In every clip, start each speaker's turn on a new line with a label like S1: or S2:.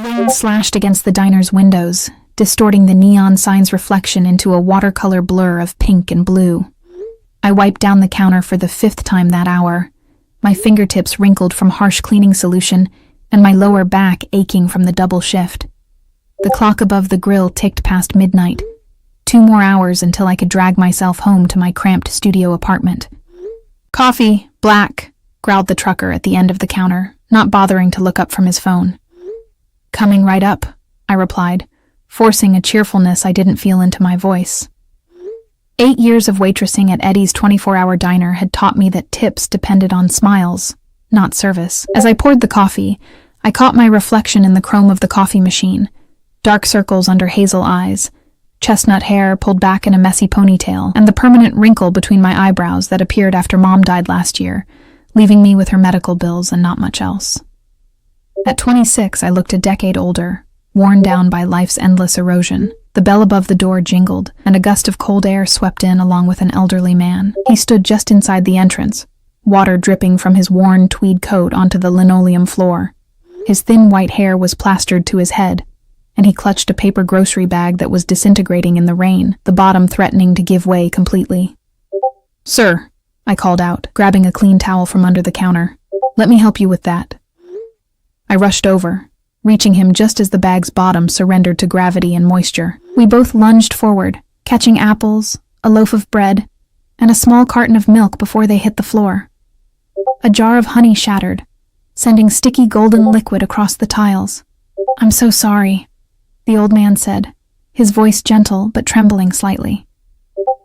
S1: Rain slashed against the diner's windows, distorting the neon sign's reflection into a watercolor blur of pink and blue. I wiped down the counter for the 5th time that hour, my fingertips wrinkled from harsh cleaning solution and my lower back aching from the double shift. The clock above the grill ticked past midnight. 2 more hours until I could drag myself home to my cramped studio apartment. "Coffee, black," growled the trucker at the end of the counter, not bothering to look up from his phone. "Coming right up," I replied, forcing a cheerfulness I didn't feel into my voice. 8 years of waitressing at Eddie's 24-hour diner had taught me that tips depended on smiles, not service. As I poured the coffee, I caught my reflection in the chrome of the coffee machine, dark circles under hazel eyes, chestnut hair pulled back in a messy ponytail, and the permanent wrinkle between my eyebrows that appeared after Mom died last year, leaving me with her medical bills and not much else. At 26, I looked a decade older, worn down by life's endless erosion. The bell above the door jingled, and a gust of cold air swept in along with an elderly man. He stood just inside the entrance, water dripping from his worn tweed coat onto the linoleum floor. His thin white hair was plastered to his head, and he clutched a paper grocery bag that was disintegrating in the rain, the bottom threatening to give way completely. "Sir," I called out, grabbing a clean towel from under the counter. "Let me help you with that." I rushed over, reaching him just as the bag's bottom surrendered to gravity and moisture. We both lunged forward, catching apples, a loaf of bread, and a small carton of milk before they hit the floor. A jar of honey shattered, sending sticky golden liquid across the tiles. "I'm so sorry," the old man said, his voice gentle but trembling slightly.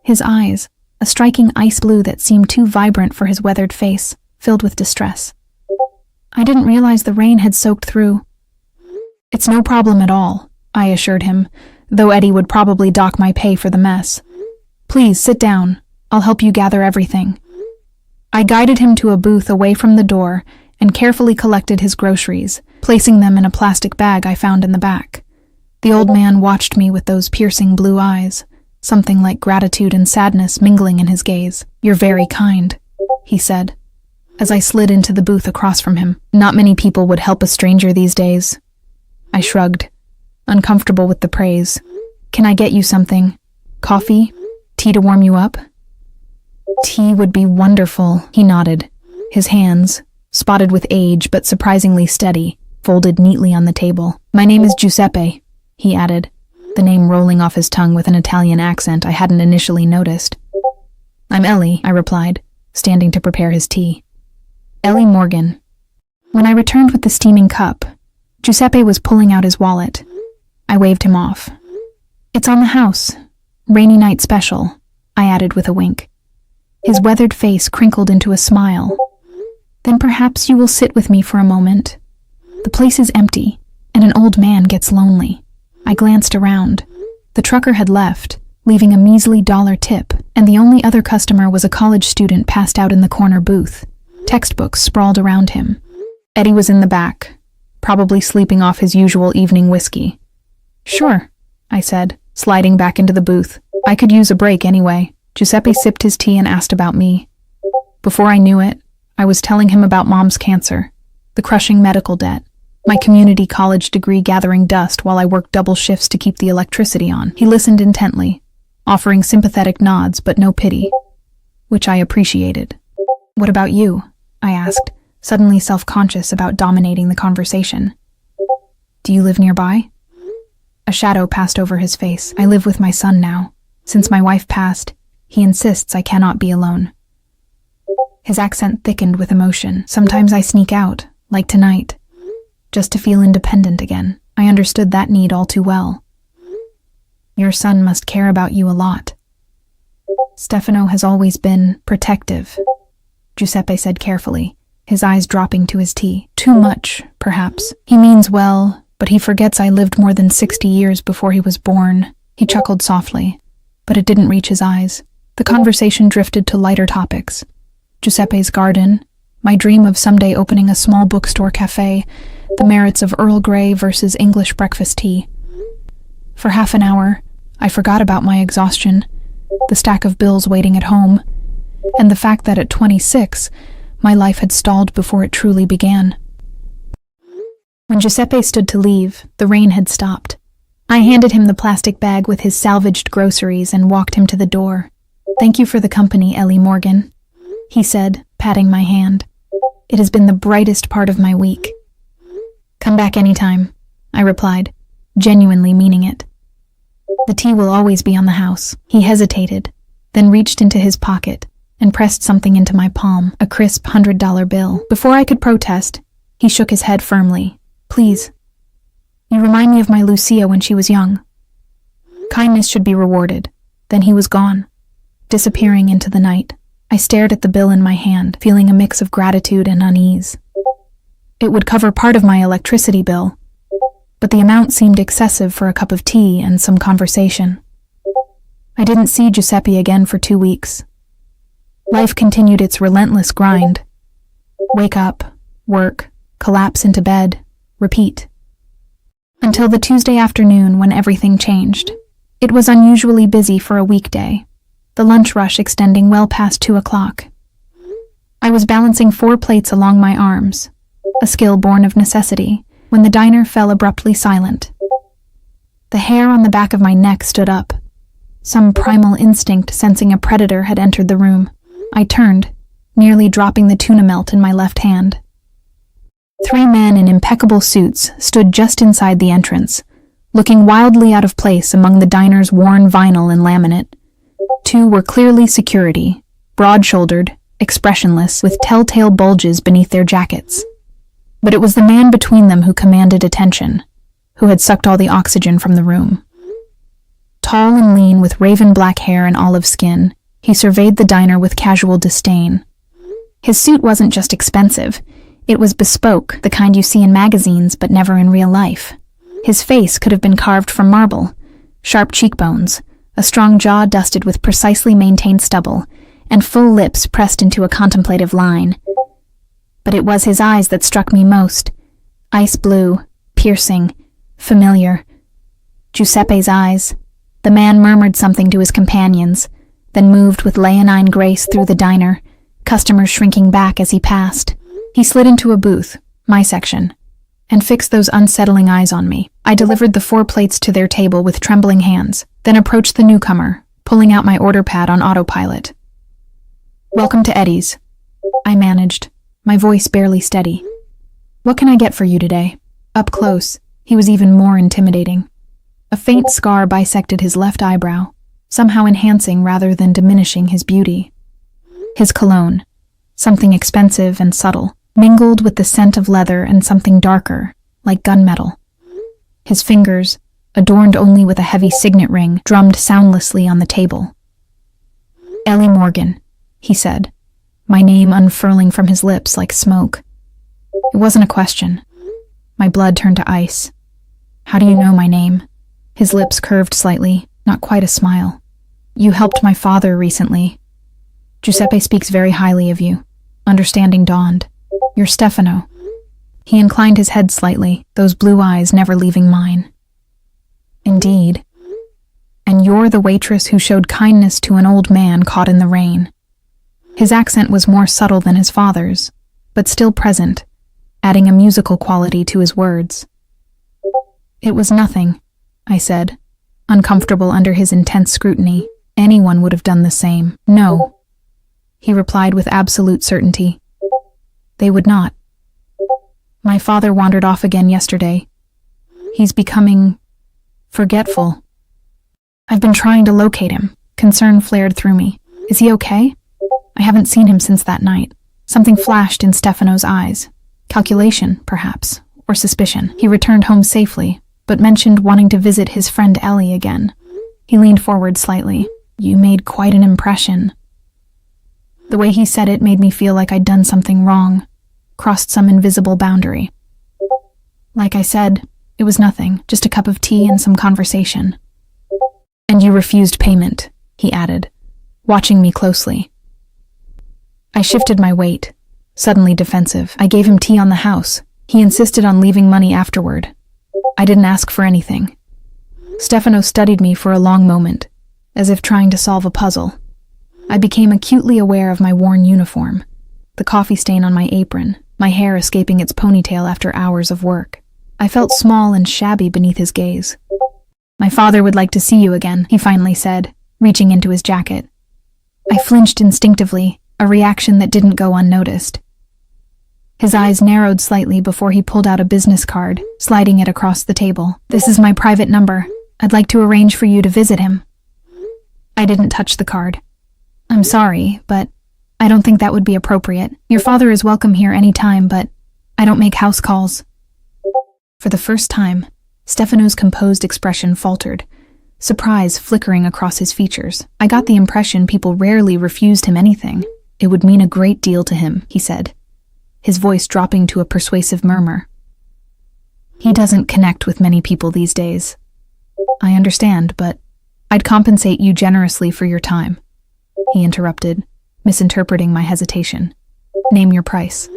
S1: His eyes, a striking ice blue that seemed too vibrant for his weathered face, filled with distress. "I didn't realize the rain had soaked through." "It's no problem at all," I assured him, though Eddie would probably dock my pay for the mess. "Please sit down. I'll help you gather everything." I guided him to a booth away from the door and carefully collected his groceries, placing them in a plastic bag I found in the back. The old man watched me with those piercing blue eyes, something like gratitude and sadness mingling in his gaze. "You're very kind," he said, as I slid into the booth across from him. "Not many people would help a stranger these days." I shrugged, uncomfortable with the praise. "Can I get you something? Coffee? Tea to warm you up?" "Tea would be wonderful," he nodded, his hands, spotted with age but surprisingly steady, folded neatly on the table. "My name is Giuseppe," he added, the name rolling off his tongue with an Italian accent I hadn't initially noticed. "I'm Ellie," I replied, standing to prepare his tea. "Ellie Morgan." When I returned with the steaming cup, Giuseppe was pulling out his wallet. I waved him off. "It's on the house. Rainy night special," I added with a wink. His weathered face crinkled into a smile. "Then perhaps you will sit with me for a moment. The place is empty, and an old man gets lonely." I glanced around. The trucker had left, leaving a measly $1 tip, and the only other customer was a college student passed out in the corner booth, textbooks sprawled around him. Eddie was in the back, probably sleeping off his usual evening whiskey. "Sure," I said, sliding back into the booth. I could use a break anyway. Giuseppe sipped his tea and asked about me. Before I knew it, I was telling him about Mom's cancer, the crushing medical debt, my community college degree gathering dust while I worked double shifts to keep the electricity on. He listened intently, offering sympathetic nods but no pity, which I appreciated. "What about you?" I asked, suddenly self-conscious about dominating the conversation. "Do you live nearby?" A shadow passed over his face. "I live with my son now. Since my wife passed, he insists I cannot be alone." His accent thickened with emotion. "Sometimes I sneak out, like tonight, just to feel independent again." I understood that need all too well. "Your son must care about you a lot." "Stefano has always been protective," Giuseppe said carefully, his eyes dropping to his tea. "Too much, perhaps. He means well, but he forgets I lived more than 60 years before he was born." He chuckled softly, but it didn't reach his eyes. The conversation drifted to lighter topics. Giuseppe's garden, my dream of someday opening a small bookstore cafe, the merits of Earl Grey versus English breakfast tea. For half an hour, I forgot about my exhaustion, the stack of bills waiting at home, and the fact that at 26, my life had stalled before it truly began. When Giuseppe stood to leave, the rain had stopped. I handed him the plastic bag with his salvaged groceries and walked him to the door. "Thank you for the company, Ellie Morgan," he said, patting my hand. "It has been the brightest part of my week." "Come back anytime," I replied, genuinely meaning it. "The tea will always be on the house." He hesitated, then reached into his pocket and pressed something into my palm, a crisp $100 bill. Before I could protest, he shook his head firmly. "Please. You remind me of my Lucia when she was young. Kindness should be rewarded." Then he was gone, disappearing into the night. I stared at the bill in my hand, feeling a mix of gratitude and unease. It would cover part of my electricity bill, but the amount seemed excessive for a cup of tea and some conversation. I didn't see Giuseppe again for 2 weeks. Life continued its relentless grind. Wake up, work, collapse into bed, repeat. Until the Tuesday afternoon when everything changed. It was unusually busy for a weekday, the lunch rush extending well past 2 o'clock. I was balancing 4 plates along my arms, a skill born of necessity, when the diner fell abruptly silent. The hair on the back of my neck stood up, some primal instinct sensing a predator had entered the room. I turned, nearly dropping the tuna melt in my left hand. 3 men in impeccable suits stood just inside the entrance, looking wildly out of place among the diner's worn vinyl and laminate. 2 were clearly security, broad-shouldered, expressionless, with telltale bulges beneath their jackets. But it was the man between them who commanded attention, who had sucked all the oxygen from the room. Tall and lean, with raven black hair and olive skin, he surveyed the diner with casual disdain. His suit wasn't just expensive, it was bespoke, the kind you see in magazines but never in real life. His face could have been carved from marble, sharp cheekbones, a strong jaw dusted with precisely maintained stubble, and full lips pressed into a contemplative line. But it was his eyes that struck me most. Ice blue, piercing, familiar. Giuseppe's eyes. The man murmured something to his companions, then moved with leonine grace through the diner, customers shrinking back as he passed. He slid into a booth, my section, and fixed those unsettling eyes on me. I delivered the 4 plates to their table with trembling hands, then approached the newcomer, pulling out my order pad on autopilot. "Welcome to Eddie's," I managed, my voice barely steady. "What can I get for you today?" Up close, he was even more intimidating. A faint scar bisected his left eyebrow, somehow enhancing rather than diminishing his beauty. His cologne, something expensive and subtle, mingled with the scent of leather and something darker, like gunmetal. His fingers, adorned only with a heavy signet ring, drummed soundlessly on the table. "Ellie Morgan," he said, my name unfurling from his lips like smoke. It wasn't a question. My blood turned to ice. "How do you know my name?" His lips curved slightly, not quite a smile. "You helped my father recently. Giuseppe speaks very highly of you." Understanding dawned. "You're Stefano." He inclined his head slightly, those blue eyes never leaving mine. "Indeed. And you're the waitress who showed kindness to an old man caught in the rain." His accent was more subtle than his father's, but still present, adding a musical quality to his words. "It was nothing," I said, uncomfortable under his intense scrutiny. "Anyone would have done the same." "No," he replied with absolute certainty. "They would not. My father wandered off again yesterday. He's becoming forgetful. I've been trying to locate him." Concern flared through me. "Is he okay?" I haven't seen him since that night. Something flashed in Stefano's eyes. Calculation, perhaps, or suspicion. He returned home safely, but mentioned wanting to visit his friend Ellie again. He leaned forward slightly. "You made quite an impression." The way he said it made me feel like I'd done something wrong, crossed some invisible boundary. Like I said, it was nothing, just a cup of tea and some conversation. "And you refused payment," he added, watching me closely. I shifted my weight, suddenly defensive. I gave him tea on the house. He insisted on leaving money afterward. I didn't ask for anything. Stefano studied me for a long moment, as if trying to solve a puzzle. I became acutely aware of my worn uniform, the coffee stain on my apron, my hair escaping its ponytail after hours of work. I felt small and shabby beneath his gaze. "My father would like to see you again," he finally said, reaching into his jacket. I flinched instinctively, a reaction that didn't go unnoticed. His eyes narrowed slightly before he pulled out a business card, sliding it across the table. "This is my private number. I'd like to arrange for you to visit him." I didn't touch the card. "I'm sorry, but I don't think that would be appropriate. Your father is welcome here any time, but I don't make house calls." For the first time, Stefano's composed expression faltered, surprise flickering across his features. I got the impression people rarely refused him anything. "It would mean a great deal to him," he said, his voice dropping to a persuasive murmur. "He doesn't connect with many people these days." "I understand, but I'd compensate you generously for your time," he interrupted, misinterpreting my hesitation. "Name your price."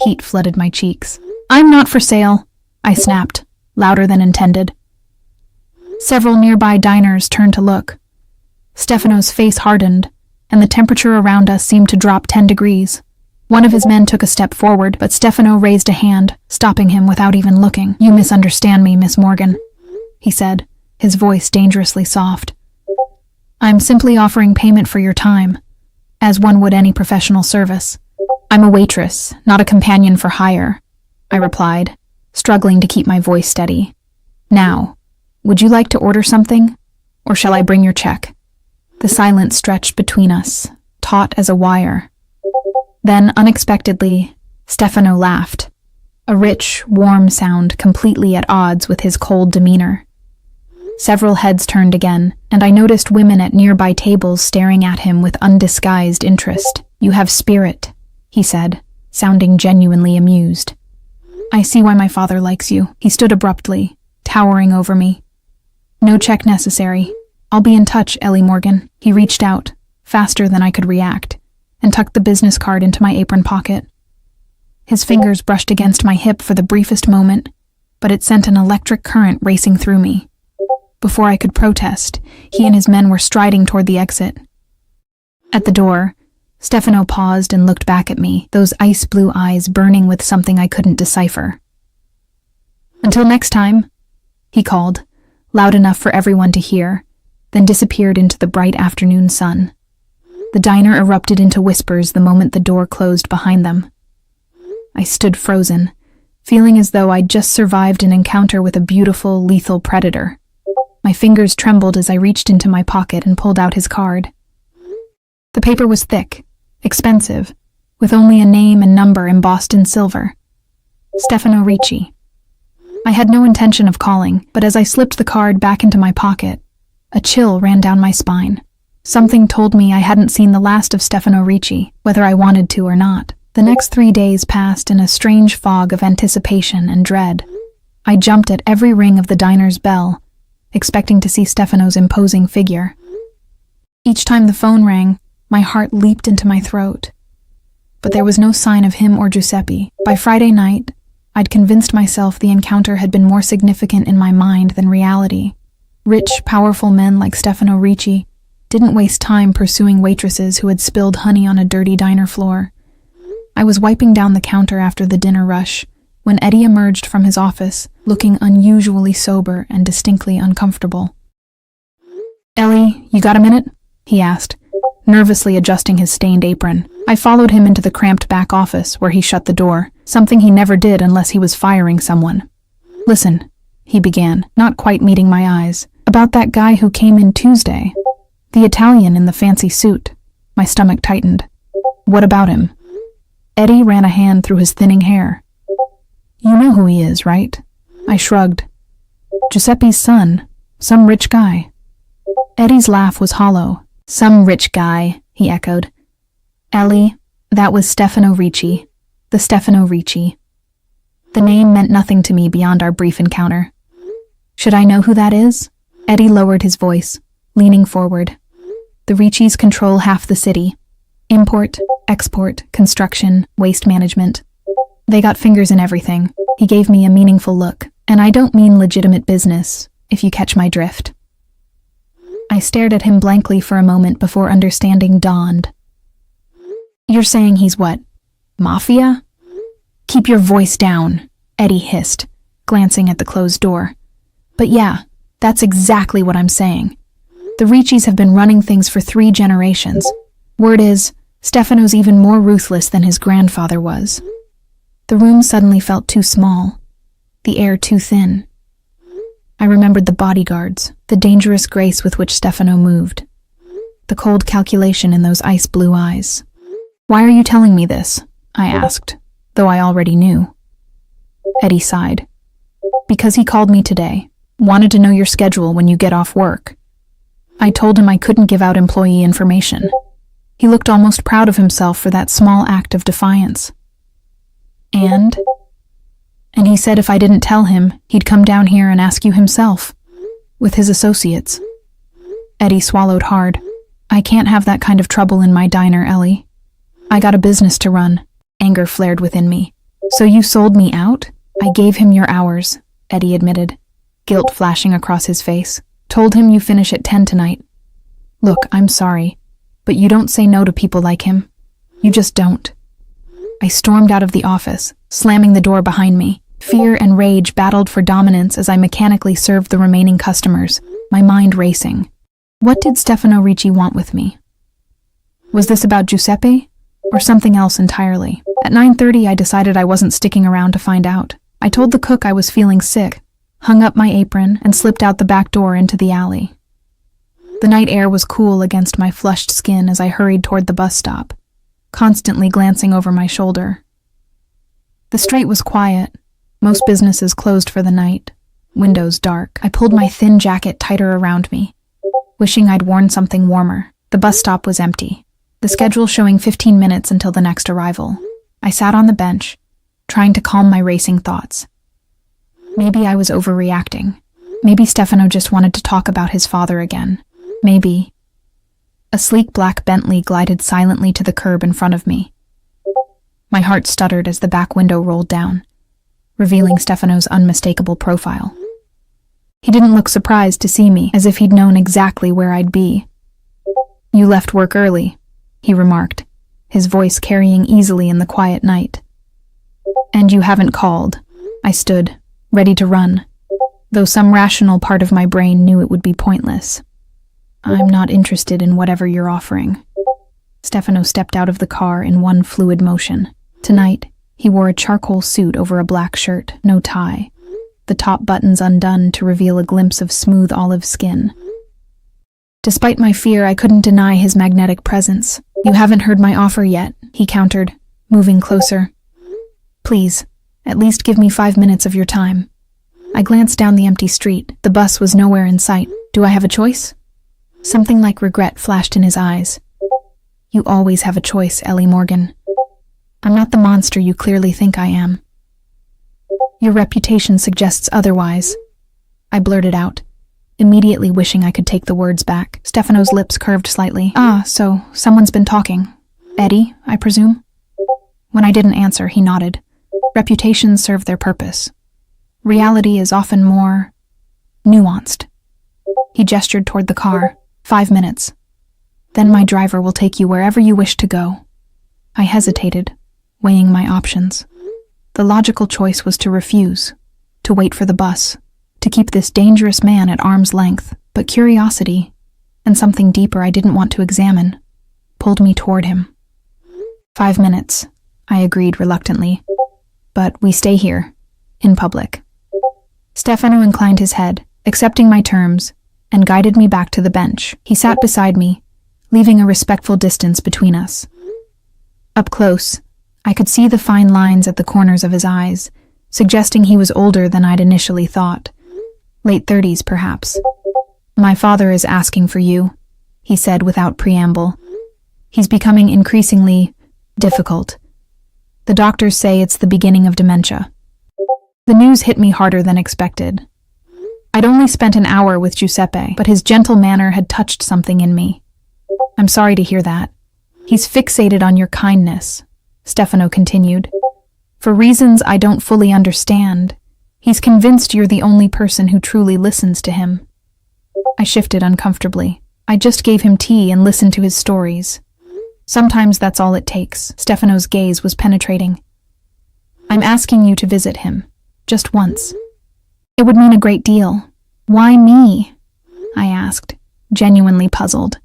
S1: Heat flooded my cheeks. "I'm not for sale," I snapped, louder than intended. Several nearby diners turned to look. Stefano's face hardened, and the temperature around us seemed to drop 10 degrees. One of his men took a step forward, but Stefano raised a hand, stopping him without even looking. "You misunderstand me, Miss Morgan," he said, his voice dangerously soft. "I'm simply offering payment for your time, as one would any professional service." "I'm a waitress, not a companion for hire," I replied, struggling to keep my voice steady. "Now, would you like to order something, or shall I bring your check?" The silence stretched between us, taut as a wire. Then, unexpectedly, Stefano laughed, a rich, warm sound completely at odds with his cold demeanor. Several heads turned again, and I noticed women at nearby tables staring at him with undisguised interest. "You have spirit," he said, sounding genuinely amused. "I see why my father likes you." He stood abruptly, towering over me. "No check necessary. I'll be in touch, Ellie Morgan." He reached out, faster than I could react, and tucked the business card into my apron pocket. His fingers brushed against my hip for the briefest moment, but it sent an electric current racing through me. Before I could protest, he and his men were striding toward the exit. At the door, Stefano paused and looked back at me, those ice-blue eyes burning with something I couldn't decipher. "Until next time," he called, loud enough for everyone to hear, then disappeared into the bright afternoon sun. The diner erupted into whispers the moment the door closed behind them. I stood frozen, feeling as though I'd just survived an encounter with a beautiful, lethal predator. My fingers trembled as I reached into my pocket and pulled out his card. The paper was thick, expensive, with only a name and number embossed in silver. Stefano Ricci. I had no intention of calling, but as I slipped the card back into my pocket, a chill ran down my spine. Something told me I hadn't seen the last of Stefano Ricci, whether I wanted to or not. The next 3 days passed in a strange fog of anticipation and dread. I jumped at every ring of the diner's bell, expecting to see Stefano's imposing figure. Each time the phone rang, my heart leaped into my throat. But there was no sign of him or Giuseppe. By Friday night, I'd convinced myself the encounter had been more significant in my mind than reality. Rich, powerful men like Stefano Ricci didn't waste time pursuing waitresses who had spilled honey on a dirty diner floor. I was wiping down the counter after the dinner rush when Eddie emerged from his office, looking unusually sober and distinctly uncomfortable. "Ellie, you got a minute?" he asked, nervously adjusting his stained apron. I followed him into the cramped back office where he shut the door, something he never did unless he was firing someone. "Listen," he began, not quite meeting my eyes, "about that guy who came in Tuesday. The Italian in the fancy suit." My stomach tightened. "What about him?" Eddie ran a hand through his thinning hair. "You know who he is, right?" I shrugged. "Giuseppe's son. Some rich guy." Eddie's laugh was hollow. "Some rich guy," he echoed. "Ellie, that was Stefano Ricci. The Stefano Ricci." The name meant nothing to me beyond our brief encounter. "Should I know who that is?" Eddie lowered his voice, leaning forward. "The Riccis control half the city. Import, export, construction, waste management. They got fingers in everything." He gave me a meaningful look. "And I don't mean legitimate business, if you catch my drift." I stared at him blankly for a moment before understanding dawned. "You're saying he's what? Mafia?" "Keep your voice down," Eddie hissed, glancing at the closed door. But yeah, that's exactly what I'm saying. The Ricci's have been running things for 3 generations. Word is, Stefano's even more ruthless than his grandfather was. The room suddenly felt too small, the air too thin. I remembered the bodyguards, the dangerous grace with which Stefano moved, the cold calculation in those ice blue eyes. "Why are you telling me this?" I asked, though I already knew. Eddie sighed. "Because he called me today, wanted to know your schedule when you get off work. I told him I couldn't give out employee information." He looked almost proud of himself for that small act of defiance. And he said if I didn't tell him, he'd come down here and ask you himself, with his associates. Eddie swallowed hard. "I can't have that kind of trouble in my diner, Ellie. I got a business to run." Anger flared within me. "So you sold me out?" "I gave him your hours," Eddie admitted, guilt flashing across his face. "Told him you finish at 10 tonight. Look, I'm sorry, but you don't say no to people like him. You just don't." I stormed out of the office, slamming the door behind me. Fear and rage battled for dominance as I mechanically served the remaining customers, my mind racing. What did Stefano Ricci want with me? Was this about Giuseppe, or something else entirely? At 9:30, I decided I wasn't sticking around to find out. I told the cook I was feeling sick, hung up my apron, and slipped out the back door into the alley. The night air was cool against my flushed skin as I hurried toward the bus stop, constantly glancing over my shoulder. The street was quiet, most businesses closed for the night, windows dark. I pulled my thin jacket tighter around me, wishing I'd worn something warmer. The bus stop was empty, the schedule showing 15 minutes until the next arrival. I sat on the bench, trying to calm my racing thoughts. Maybe I was overreacting. Maybe Stefano just wanted to talk about his father again. Maybe. A sleek black Bentley glided silently to the curb in front of me. My heart stuttered as the back window rolled down, revealing Stefano's unmistakable profile. He didn't look surprised to see me, as if he'd known exactly where I'd be. "You left work early," he remarked, his voice carrying easily in the quiet night. "And you haven't called." I stood, ready to run, though some rational part of my brain knew it would be pointless. "I'm not interested in whatever you're offering." Stefano stepped out of the car in one fluid motion. Tonight, he wore a charcoal suit over a black shirt, no tie, the top buttons undone to reveal a glimpse of smooth olive skin. Despite my fear, I couldn't deny his magnetic presence. "You haven't heard my offer yet," he countered, moving closer. "Please, at least give me 5 minutes of your time." I glanced down the empty street. The bus was nowhere in sight. "Do I have a choice?" Something like regret flashed in his eyes. "You always have a choice, Ellie Morgan. I'm not the monster you clearly think I am." "Your reputation suggests otherwise," I blurted out, immediately wishing I could take the words back. Stefano's lips curved slightly. "Ah, so someone's been talking. Eddie, I presume?" When I didn't answer, he nodded. "Reputations serve their purpose. Reality is often more nuanced." He gestured toward the car. 5 minutes. Then my driver will take you wherever you wish to go." I hesitated, weighing my options. The logical choice was to refuse, to wait for the bus, to keep this dangerous man at arm's length, but curiosity, and something deeper I didn't want to examine, pulled me toward him. 5 minutes, I agreed reluctantly. "But we stay here, in public." Stefano inclined his head, accepting my terms, and guided me back to the bench. He sat beside me, leaving a respectful distance between us. Up close, I could see the fine lines at the corners of his eyes, suggesting he was older than I'd initially thought. Late 30s, perhaps. "My father is asking for you," he said without preamble. "He's becoming increasingly difficult. The doctors say it's the beginning of dementia." The news hit me harder than expected. I'd only spent an hour with Giuseppe, but his gentle manner had touched something in me. "I'm sorry to hear that. He's fixated on your kindness," Stefano continued. "For reasons I don't fully understand, he's convinced you're the only person who truly listens to him." I shifted uncomfortably. I just gave him tea and listened to his stories. Sometimes that's all it takes. Stefano's gaze was penetrating. "I'm asking you to visit him. Just once. It would mean a great deal. Why me? I asked, genuinely puzzled.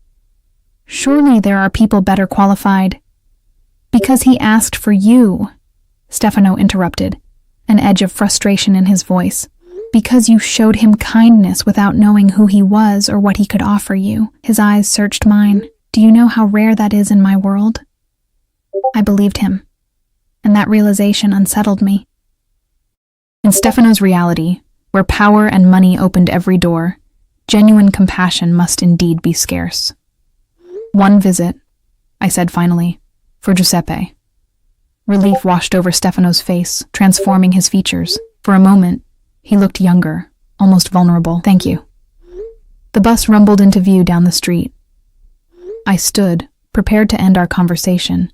S1: Surely there are people better qualified. Because he asked for you, Stefano interrupted, an edge of frustration in his voice. Because you showed him kindness without knowing who he was or what he could offer you. His eyes searched mine. Do you know how rare that is in my world? I believed him, and that realization unsettled me. In Stefano's reality, where power and money opened every door, genuine compassion must indeed be scarce. One visit, I said finally, for Giuseppe. Relief washed over Stefano's face, transforming his features. For a moment, he looked younger, almost vulnerable. Thank you. The bus rumbled into view down the street. I stood, prepared to end our conversation,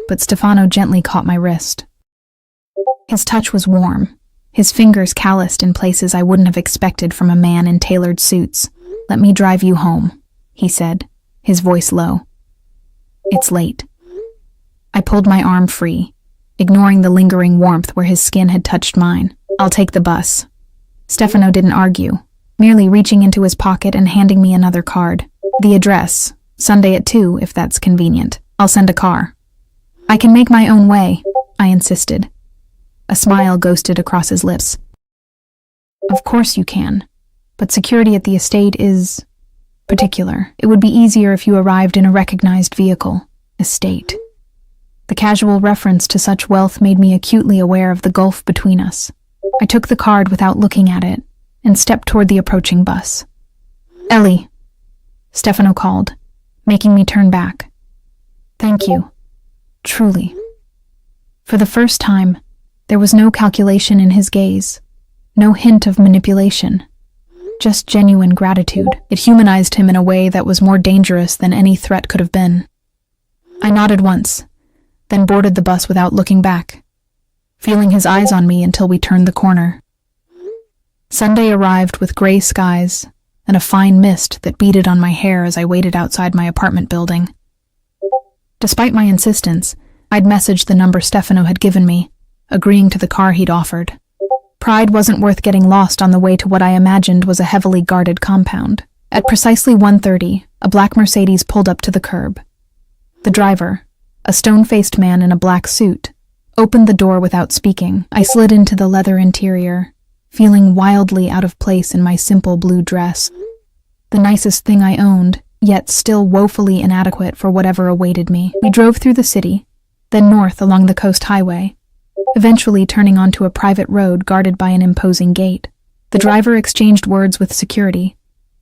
S1: but Stefano gently caught my wrist. His touch was warm, his fingers calloused in places I wouldn't have expected from a man in tailored suits. Let me drive you home, he said, his voice low. It's late. I pulled my arm free, ignoring the lingering warmth where his skin had touched mine. I'll take the bus. Stefano didn't argue, merely reaching into his pocket and handing me another card. The address, Sunday at 2, if that's convenient. I'll send a car. I can make my own way, I insisted. A smile ghosted across his lips. Of course you can, but security at the estate is particular. It would be easier if you arrived in a recognized vehicle. Estate. The casual reference to such wealth made me acutely aware of the gulf between us. I took the card without looking at it and stepped toward the approaching bus. Ellie, Stefano called, making me turn back. Thank you. Truly. For the first time, there was no calculation in his gaze, no hint of manipulation, just genuine gratitude. It humanized him in a way that was more dangerous than any threat could have been. I nodded once, then boarded the bus without looking back, feeling his eyes on me until we turned the corner. Sunday arrived with gray skies and a fine mist that beaded on my hair as I waited outside my apartment building. Despite my insistence, I'd messaged the number Stefano had given me, agreeing to the car he'd offered. Pride wasn't worth getting lost on the way to what I imagined was a heavily guarded compound. At precisely 1:30, a black Mercedes pulled up to the curb. The driver, a stone-faced man in a black suit, opened the door without speaking. I slid into the leather interior, feeling wildly out of place in my simple blue dress. The nicest thing I owned, yet still woefully inadequate for whatever awaited me. We drove through the city, then north along the coast highway, eventually turning onto a private road guarded by an imposing gate. The driver exchanged words with security,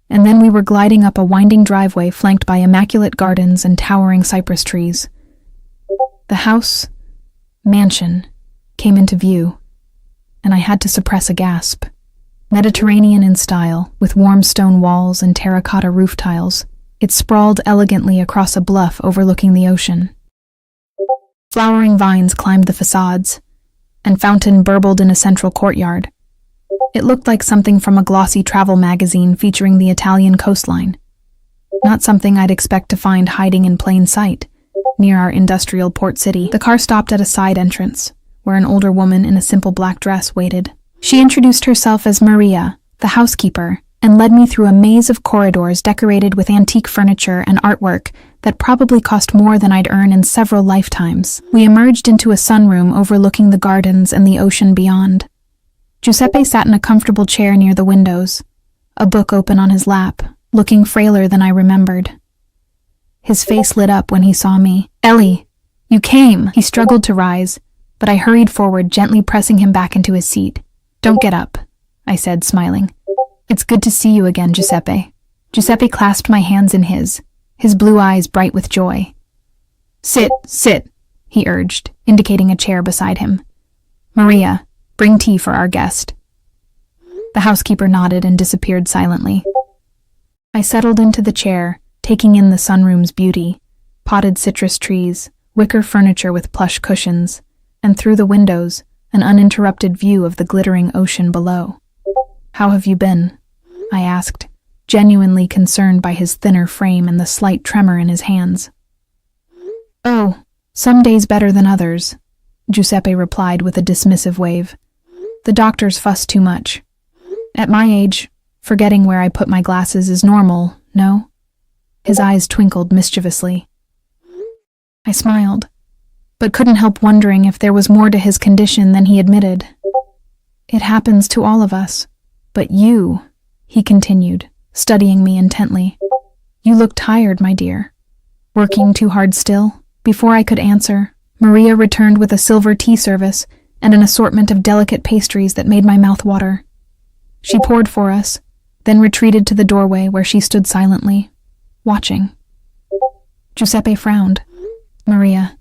S1: and then we were gliding up a winding driveway flanked by immaculate gardens and towering cypress trees. The house, mansion, came into view, and I had to suppress a gasp. Mediterranean in style, with warm stone walls and terracotta roof tiles, it sprawled elegantly across a bluff overlooking the ocean. Flowering vines climbed the facades, and fountain burbled in a central courtyard. It looked like something from a glossy travel magazine featuring the Italian coastline. Not something I'd expect to find hiding in plain sight, near our industrial port city. The car stopped at a side entrance, where an older woman in a simple black dress waited. She introduced herself as Maria, the housekeeper, and led me through a maze of corridors decorated with antique furniture and artwork that probably cost more than I'd earn in several lifetimes. We emerged into a sunroom overlooking the gardens and the ocean beyond. Giuseppe sat in a comfortable chair near the windows, a book open on his lap, looking frailer than I remembered. His face lit up when he saw me. Ellie, you came! He struggled to rise, but I hurried forward, gently pressing him back into his seat. Don't get up, I said, smiling. It's good to see you again, Giuseppe. Giuseppe clasped my hands in his blue eyes bright with joy. Sit, he urged, indicating a chair beside him. Maria, bring tea for our guest. The housekeeper nodded and disappeared silently. I settled into the chair, taking in the sunroom's beauty, potted citrus trees, wicker furniture with plush cushions, and through the windows, an uninterrupted view of the glittering ocean below. How have you been? I asked, genuinely concerned by his thinner frame and the slight tremor in his hands. Oh, some days better than others, Giuseppe replied with a dismissive wave. The doctors fuss too much. At my age, forgetting where I put my glasses is normal, no? His eyes twinkled mischievously. I smiled, but couldn't help wondering if there was more to his condition than he admitted. It happens to all of us. But you, he continued, studying me intently. You look tired, my dear. Working too hard still? Before I could answer, Maria returned with a silver tea service and an assortment of delicate pastries that made my mouth water. She poured for us, then retreated to the doorway where she stood silently, watching. Giuseppe frowned. Maria,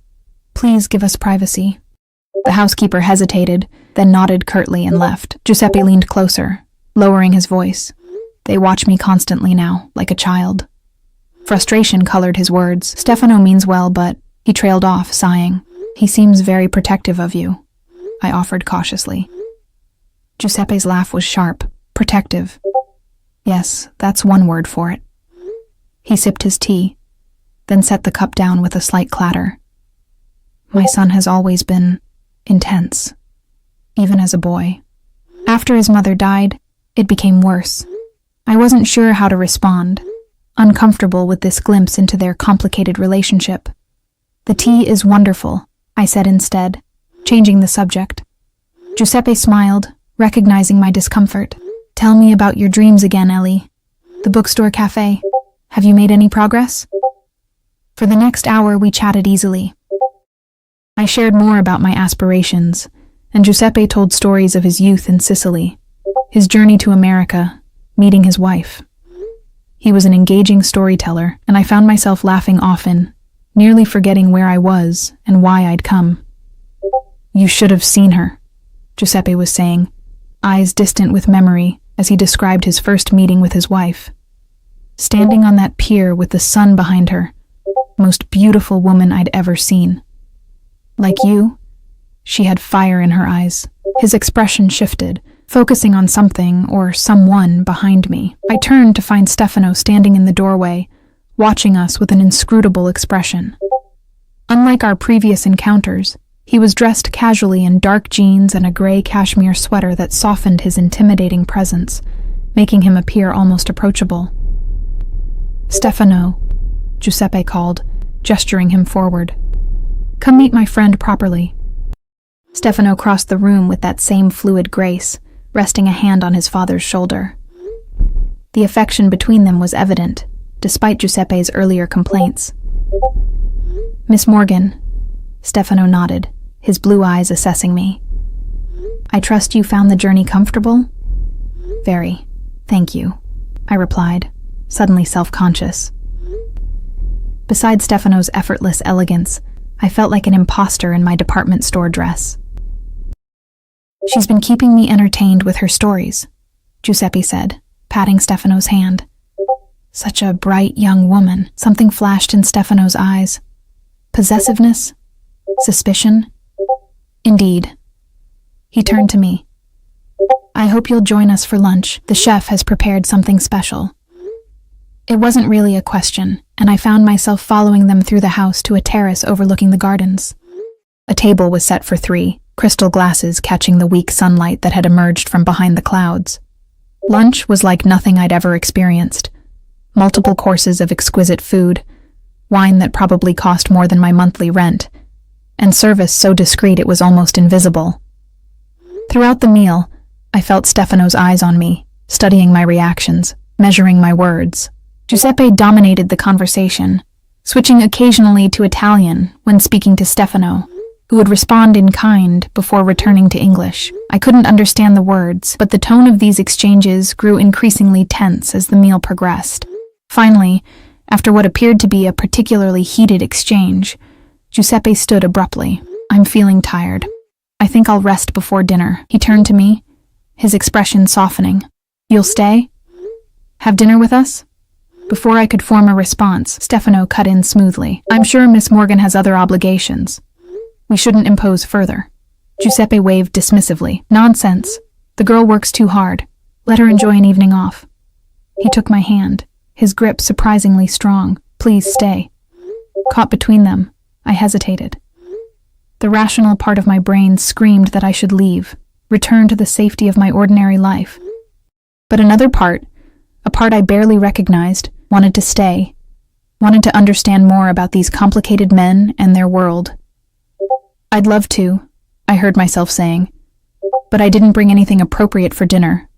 S1: please give us privacy. The housekeeper hesitated, then nodded curtly and left. Giuseppe leaned closer, lowering his voice. They watch me constantly now, like a child. Frustration colored his words. Stefano means well, but he trailed off, sighing. He seems very protective of you, I offered cautiously. Giuseppe's laugh was sharp. Protective. Yes, that's one word for it. He sipped his tea, then set the cup down with a slight clatter. My son has always been intense, even as a boy. After his mother died, it became worse. I wasn't sure how to respond, uncomfortable with this glimpse into their complicated relationship. The tea is wonderful, I said instead, changing the subject. Giuseppe smiled, recognizing my discomfort. Tell me about your dreams again, Ellie. The bookstore cafe. Have you made any progress? For the next hour, we chatted easily. I shared more about my aspirations, and Giuseppe told stories of his youth in Sicily, his journey to America, meeting his wife. He was an engaging storyteller, and I found myself laughing often, nearly forgetting where I was and why I'd come. You should have seen her, Giuseppe was saying, eyes distant with memory as he described his first meeting with his wife. Standing on that pier with the sun behind her, most beautiful woman I'd ever seen. Like you, she had fire in her eyes. His expression shifted, focusing on something or someone behind me. I turned to find Stefano standing in the doorway, watching us with an inscrutable expression. Unlike our previous encounters, he was dressed casually in dark jeans and a gray cashmere sweater that softened his intimidating presence, making him appear almost approachable. Stefano, Giuseppe called, gesturing him forward. Come meet my friend properly. Stefano crossed the room with that same fluid grace, resting a hand on his father's shoulder. The affection between them was evident, despite Giuseppe's earlier complaints. Miss Morgan, Stefano nodded, his blue eyes assessing me. I trust you found the journey comfortable? Very, thank you, I replied, suddenly self-conscious. Beside Stefano's effortless elegance, I felt like an imposter in my department store dress. She's been keeping me entertained with her stories, Giuseppe said, patting Stefano's hand. Such a bright young woman. Something flashed in Stefano's eyes. Possessiveness? Suspicion? Indeed. He turned to me. I hope you'll join us for lunch. The chef has prepared something special. It wasn't really a question, and I found myself following them through the house to a terrace overlooking the gardens. A table was set for 3, crystal glasses catching the weak sunlight that had emerged from behind the clouds. Lunch was like nothing I'd ever experienced. Multiple courses of exquisite food, wine that probably cost more than my monthly rent, and service so discreet it was almost invisible. Throughout the meal, I felt Stefano's eyes on me, studying my reactions, measuring my words. Giuseppe dominated the conversation, switching occasionally to Italian when speaking to Stefano, who would respond in kind before returning to English. I couldn't understand the words, but the tone of these exchanges grew increasingly tense as the meal progressed. Finally, after what appeared to be a particularly heated exchange, Giuseppe stood abruptly. I'm feeling tired. I think I'll rest before dinner. He turned to me, his expression softening. You'll stay? Have dinner with us? Before I could form a response, Stefano cut in smoothly. I'm sure Miss Morgan has other obligations. We shouldn't impose further. Giuseppe waved dismissively. Nonsense. The girl works too hard. Let her enjoy an evening off. He took my hand, his grip surprisingly strong. Please stay. Caught between them, I hesitated. The rational part of my brain screamed that I should leave, return to the safety of my ordinary life. But another part, a part I barely recognized, wanted to stay, wanted to understand more about these complicated men and their world. I'd love to, I heard myself saying, but I didn't bring anything appropriate for dinner.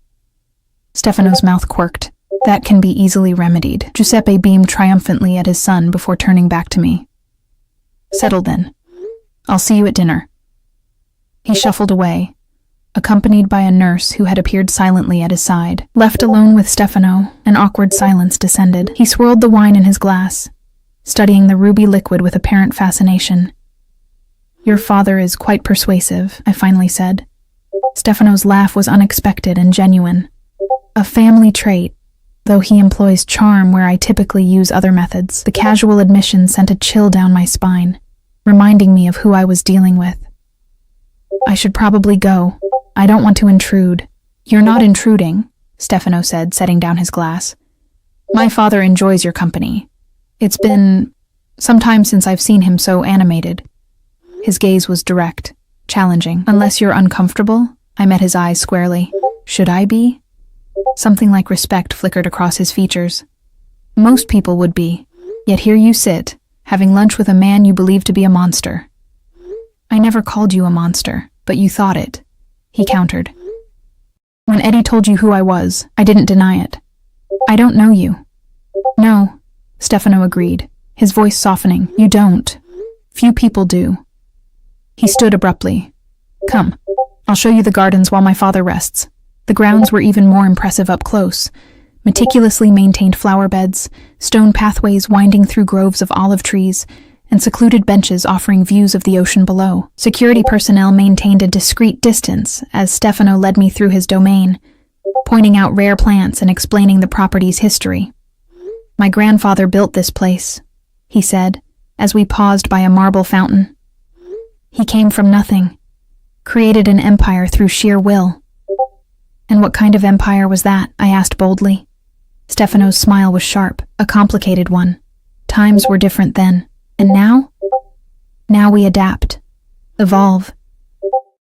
S1: Stefano's mouth quirked. That can be easily remedied. Giuseppe beamed triumphantly at his son before turning back to me. Settle then. I'll see you at dinner. He shuffled away, accompanied by a nurse who had appeared silently at his side. Left alone with Stefano, an awkward silence descended. He swirled the wine in his glass, studying the ruby liquid with apparent fascination. Your father is quite persuasive, I finally said. Stefano's laugh was unexpected and genuine. A family trait, though he employs charm where I typically use other methods. The casual admission sent a chill down my spine, reminding me of who I was dealing with. I should probably go. I don't want to intrude. You're not intruding, Stefano said, setting down his glass. My father enjoys your company. It's been some time since I've seen him so animated. His gaze was direct, challenging. Unless you're uncomfortable, I met his eyes squarely. Should I be? Something like respect flickered across his features. Most people would be, yet here you sit, having lunch with a man you believe to be a monster. I never called you a monster, but you thought it, he countered. When Eddie told you who I was, I didn't deny it. I don't know you. No, Stefano agreed, his voice softening. You don't. Few people do. He stood abruptly. Come, I'll show you the gardens while my father rests. The grounds were even more impressive up close. Meticulously maintained flower beds, stone pathways winding through groves of olive trees, and secluded benches offering views of the ocean below. Security personnel maintained a discreet distance as Stefano led me through his domain, pointing out rare plants and explaining the property's history. My grandfather built this place, he said, as we paused by a marble fountain. He came from nothing, created an empire through sheer will. And what kind of empire was that? I asked boldly. Stefano's smile was sharp, a complicated one. Times were different then. And now? Now we adapt. Evolve.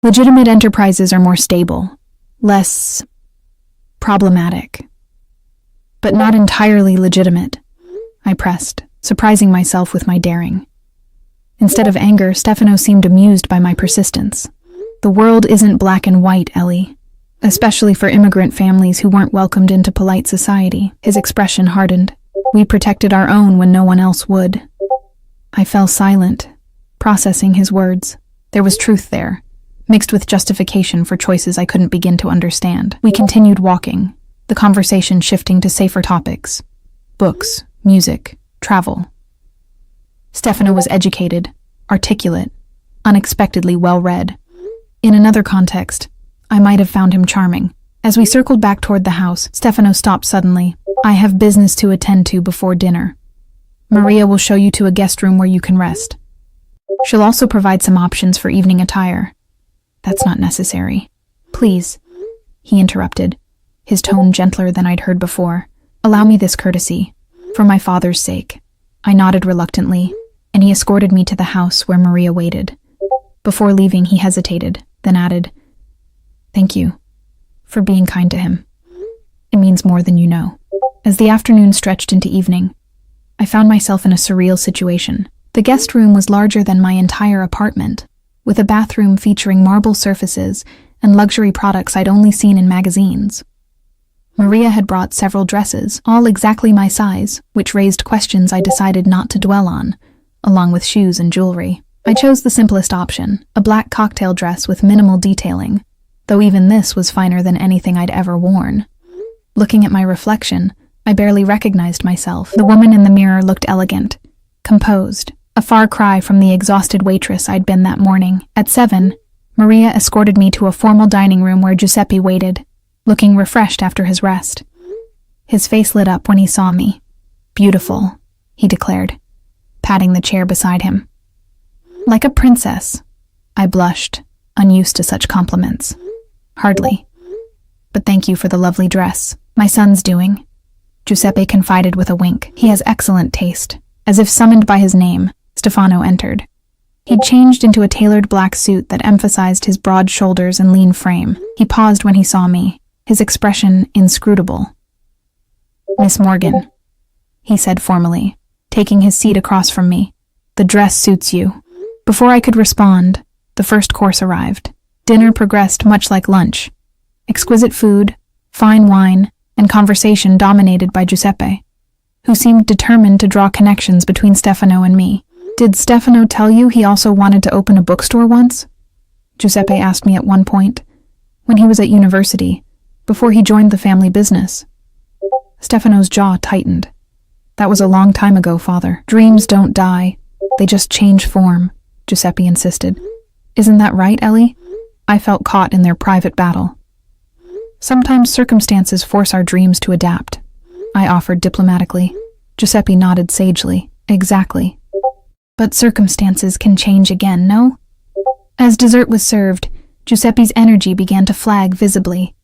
S1: Legitimate enterprises are more stable, less problematic. But not entirely legitimate, I pressed, surprising myself with my daring. Instead of anger, Stefano seemed amused by my persistence. The world isn't black and white, Ellie. Especially for immigrant families who weren't welcomed into polite society. His expression hardened. We protected our own when no one else would. I fell silent, processing his words. There was truth there, mixed with justification for choices I couldn't begin to understand. We continued walking, the conversation shifting to safer topics. Books, music, travel. Stefano was educated, articulate, unexpectedly well-read. In another context, I might have found him charming. As we circled back toward the house, Stefano stopped suddenly. I have business to attend to before dinner. Maria will show you to a guest room where you can rest. She'll also provide some options for evening attire. That's not necessary. Please, he interrupted, his tone gentler than I'd heard before. Allow me this courtesy, for my father's sake. I nodded reluctantly, and he escorted me to the house where Maria waited. Before leaving, he hesitated, then added, Thank you for being kind to him. It means more than you know. As the afternoon stretched into evening, I found myself in a surreal situation. The guest room was larger than my entire apartment, with a bathroom featuring marble surfaces and luxury products I'd only seen in magazines. Maria had brought several dresses, all exactly my size, which raised questions I decided not to dwell on, along with shoes and jewelry. I chose the simplest option, a black cocktail dress with minimal detailing, though even this was finer than anything I'd ever worn. Looking at my reflection, I barely recognized myself. The woman in the mirror looked elegant, composed, a far cry from the exhausted waitress I'd been that morning. At 7, Maria escorted me to a formal dining room where Giuseppe waited, looking refreshed after his rest. His face lit up when he saw me. Beautiful, he declared, patting the chair beside him. Like a princess, I blushed, unused to such compliments. Hardly. But thank you for the lovely dress. My son's doing, Giuseppe confided with a wink. He has excellent taste. As if summoned by his name, Stefano entered. He'd changed into a tailored black suit that emphasized his broad shoulders and lean frame. He paused when he saw me, his expression inscrutable. "Miss Morgan," he said formally, taking his seat across from me. "The dress suits you." Before I could respond, the first course arrived. Dinner progressed much like lunch. Exquisite food, fine wine, and conversation dominated by Giuseppe, who seemed determined to draw connections between Stefano and me. "Did Stefano tell you he also wanted to open a bookstore once?" Giuseppe asked me at one point, when he was at university, before he joined the family business. Stefano's jaw tightened. "That was a long time ago, Father. Dreams don't die. They just change form," Giuseppe insisted. "Isn't that right, Ellie?" I felt caught in their private battle. "Sometimes circumstances force our dreams to adapt," I offered diplomatically. Giuseppe nodded sagely. "Exactly. But circumstances can change again, no?" As dessert was served, Giuseppe's energy began to flag visibly.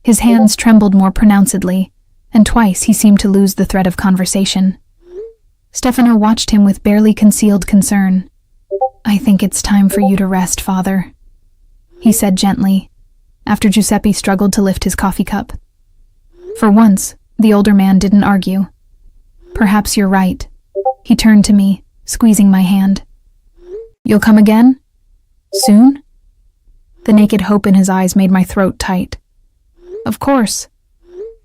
S1: His hands trembled more pronouncedly, and twice he seemed to lose the thread of conversation. Stefano watched him with barely concealed concern. "I think it's time for you to rest, Father," he said gently, after Giuseppe struggled to lift his coffee cup. For once, the older man didn't argue. "Perhaps you're right." He turned to me, squeezing my hand. "You'll come again? Soon?" The naked hope in his eyes made my throat tight. "Of course."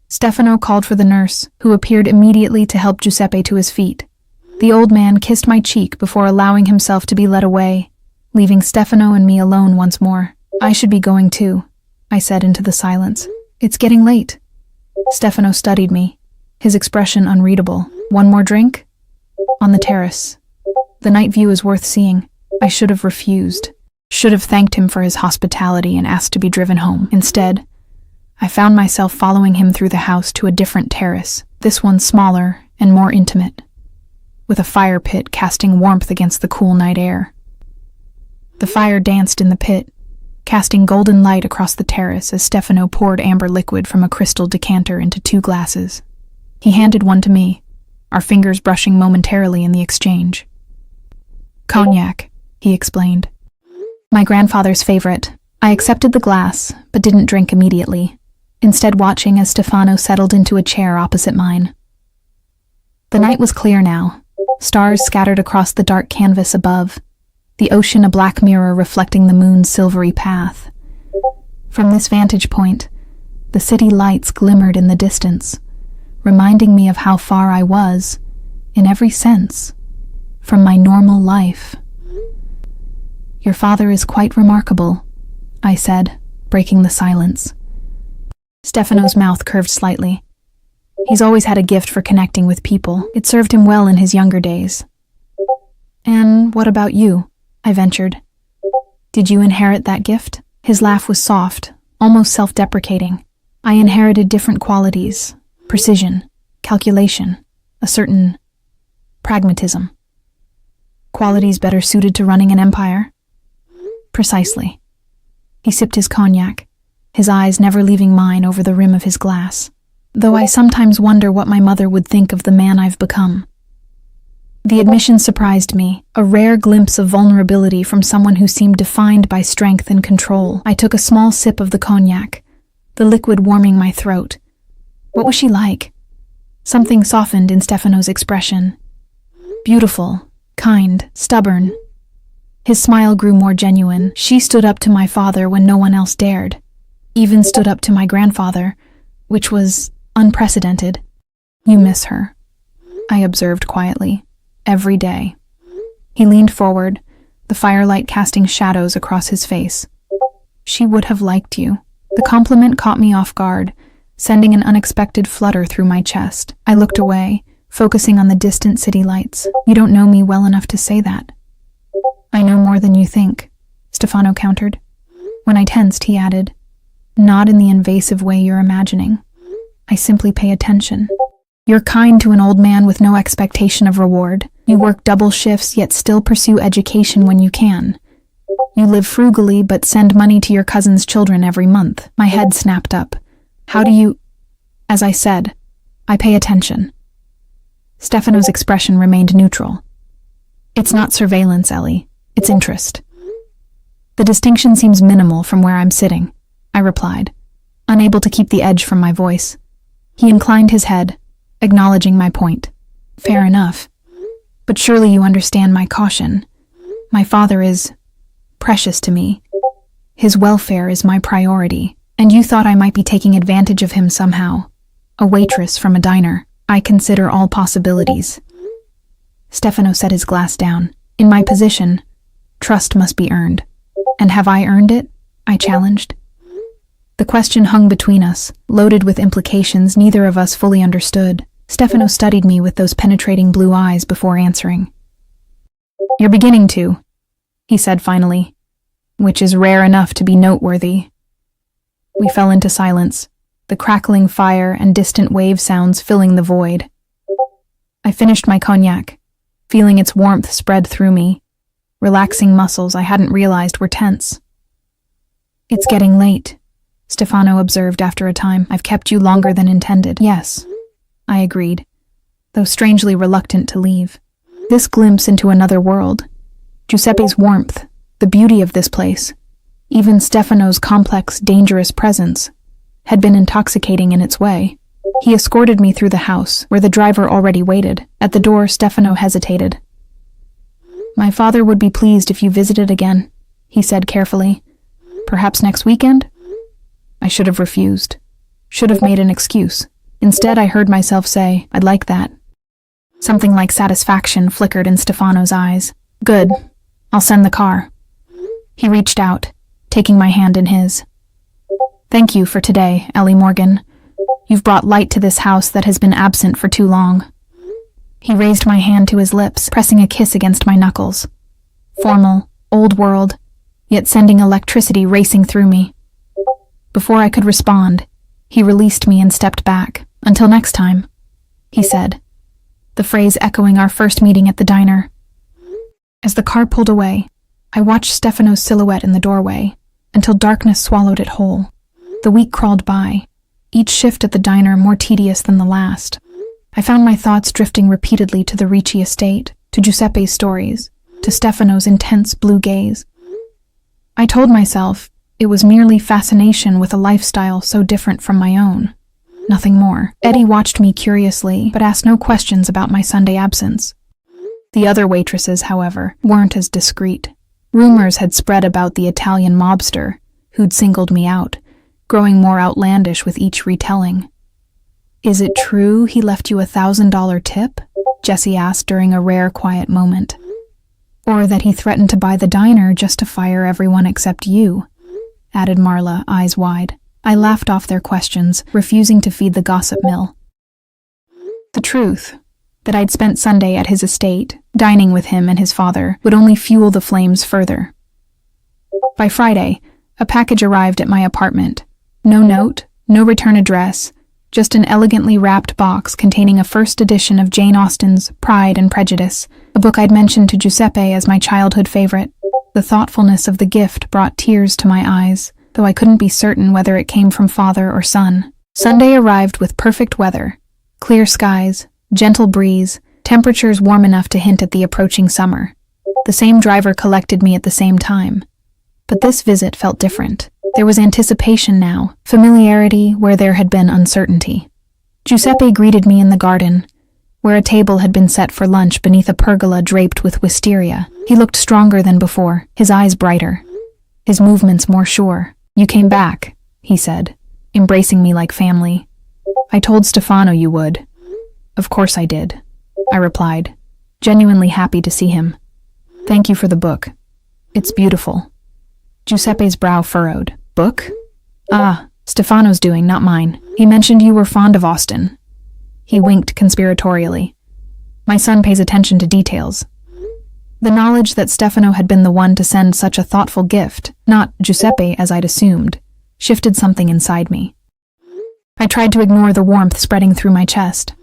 S1: Stefano called for the nurse, who appeared immediately to help Giuseppe to his feet. The old man kissed my cheek before allowing himself to be led away, leaving Stefano and me alone once more. "I should be going too," I said into the silence. "It's getting late." Stefano studied me, his expression unreadable. "One more drink?" "On the terrace. The night view is worth seeing." I should have refused. Should have thanked him for his hospitality and asked to be driven home. Instead, I found myself following him through the house to a different terrace, this one smaller and more intimate, with a fire pit casting warmth against the cool night air. The fire danced in the pit, casting golden light across the terrace as Stefano poured amber liquid from a crystal decanter into 2 glasses. He handed one to me, our fingers brushing momentarily in the exchange. "Cognac," he explained. "My grandfather's favorite." I accepted the glass, but didn't drink immediately, instead watching as Stefano settled into a chair opposite mine. The night was clear now, stars scattered across the dark canvas above, the ocean a black mirror reflecting the moon's silvery path. From this vantage point, the city lights glimmered in the distance, reminding me of how far I was, in every sense, from my normal life. "Your father is quite remarkable," I said, breaking the silence. Stefano's mouth curved slightly. He's always had a gift for connecting with people. It served him well in his younger days. "And what about you?" I ventured. "Did you inherit that gift?" His laugh was soft, almost self-deprecating. "I inherited different qualities: precision, calculation, a certain pragmatism. Qualities better suited to running an empire?" "Precisely." He sipped his cognac, his eyes never leaving mine over the rim of his glass. "Though I sometimes wonder what my mother would think of the man I've become." The admission surprised me, a rare glimpse of vulnerability from someone who seemed defined by strength and control. I took a small sip of the cognac, the liquid warming my throat. What was she like? Something softened in Stefano's expression. Beautiful, kind, stubborn. His smile grew more genuine. "She stood up to my father when no one else dared. Even stood up to my grandfather, which was unprecedented." "You miss her," I observed quietly. "Every day." He leaned forward, the firelight casting shadows across his face. "She would have liked you." The compliment caught me off guard, sending an unexpected flutter through my chest. I looked away, focusing on the distant city lights. "You don't know me well enough to say that." "I know more than you think," Stefano countered. When I tensed, he added, "Not in the invasive way you're imagining. I simply pay attention. You're kind to an old man with no expectation of reward. You work double shifts yet still pursue education when you can. You live frugally but send money to your cousin's children every month." My head snapped up. "How do you—" As I said, I pay attention. Stefano's expression remained neutral. "It's not surveillance, Ellie. It's interest." "The distinction seems minimal from where I'm sitting," I replied. unable to keep the edge from my voice. He inclined his head, acknowledging my point. Fair enough. But surely you understand my caution. My father is precious to me. His welfare is my priority, and you thought I might be taking advantage of him somehow. A waitress from a diner. I consider all possibilities. Stefano set his glass down. In my position, trust must be earned. And have I earned it? I challenged. The question hung between us, loaded with implications neither of us fully understood. Stefano studied me with those penetrating blue eyes before answering. You're beginning to, he said finally, which is rare enough to be noteworthy. We fell into silence, the crackling fire and distant wave sounds filling the void. I finished my cognac, feeling its warmth spread through me, relaxing muscles I hadn't realized were tense. It's getting late, Stefano observed after a time. I've kept you longer than intended. Yes, I agreed, though strangely reluctant to leave. This glimpse into another world, Giuseppe's warmth, the beauty of this place, even Stefano's complex, dangerous presence, had been intoxicating in its way. He escorted me through the house, where the driver already waited. At the door, Stefano hesitated. My father would be pleased if you visited again, he said carefully. Perhaps next weekend? I should have refused. Should have made an excuse. Instead, I heard myself say, I'd like that. Something like satisfaction flickered in Stefano's eyes. Good. I'll send the car. He reached out, taking my hand in his. Thank you for today, Ellie Morgan. You've brought light to this house that has been absent for too long. He raised my hand to his lips, pressing a kiss against my knuckles. Formal, old world, yet sending electricity racing through me. Before I could respond, he released me and stepped back. Until next time, he said, the phrase echoing our first meeting at the diner. As the car pulled away, I watched Stefano's silhouette in the doorway, until darkness swallowed it whole. The week crawled by, each shift at the diner more tedious than the last. I found my thoughts drifting repeatedly to the Ricci estate, to Giuseppe's stories, to Stefano's intense blue gaze. I told myself it was merely fascination with a lifestyle so different from my own. Nothing more. Eddie watched me curiously, but asked no questions about my Sunday absence. The other waitresses, however, weren't as discreet. Rumors had spread about the Italian mobster, who'd singled me out, growing more outlandish with each retelling. Is it true he left you $1,000 tip? Jessie asked during a rare quiet moment. Or that he threatened to buy the diner just to fire everyone except you, added Marla, eyes wide. I laughed off their questions, refusing to feed the gossip mill. The truth, that I'd spent Sunday at his estate, dining with him and his father, would only fuel the flames further. By Friday, a package arrived at my apartment. No note, no return address, just an elegantly wrapped box containing a first edition of Jane Austen's Pride and Prejudice, a book I'd mentioned to Giuseppe as my childhood favorite. The thoughtfulness of the gift brought tears to my eyes, though I couldn't be certain whether it came from father or son. Sunday arrived with perfect weather, clear skies, gentle breeze, temperatures warm enough to hint at the approaching summer. The same driver collected me at the same time. But this visit felt different. There was anticipation now, familiarity where there had been uncertainty. Giuseppe greeted me in the garden, where a table had been set for lunch beneath a pergola draped with wisteria. He looked stronger than before, his eyes brighter, his movements more sure. You came back, he said, embracing me like family. I told Stefano you would. Of course I did, I replied, genuinely happy to see him. Thank you for the book. It's beautiful. Giuseppe's brow furrowed. Book? Ah, Stefano's doing, not mine. He mentioned you were fond of Austen. He winked conspiratorially. My son pays attention to details. The knowledge that Stefano had been the one to send such a thoughtful gift, not Giuseppe as I'd assumed, shifted something inside me. I tried to ignore the warmth spreading through my chest.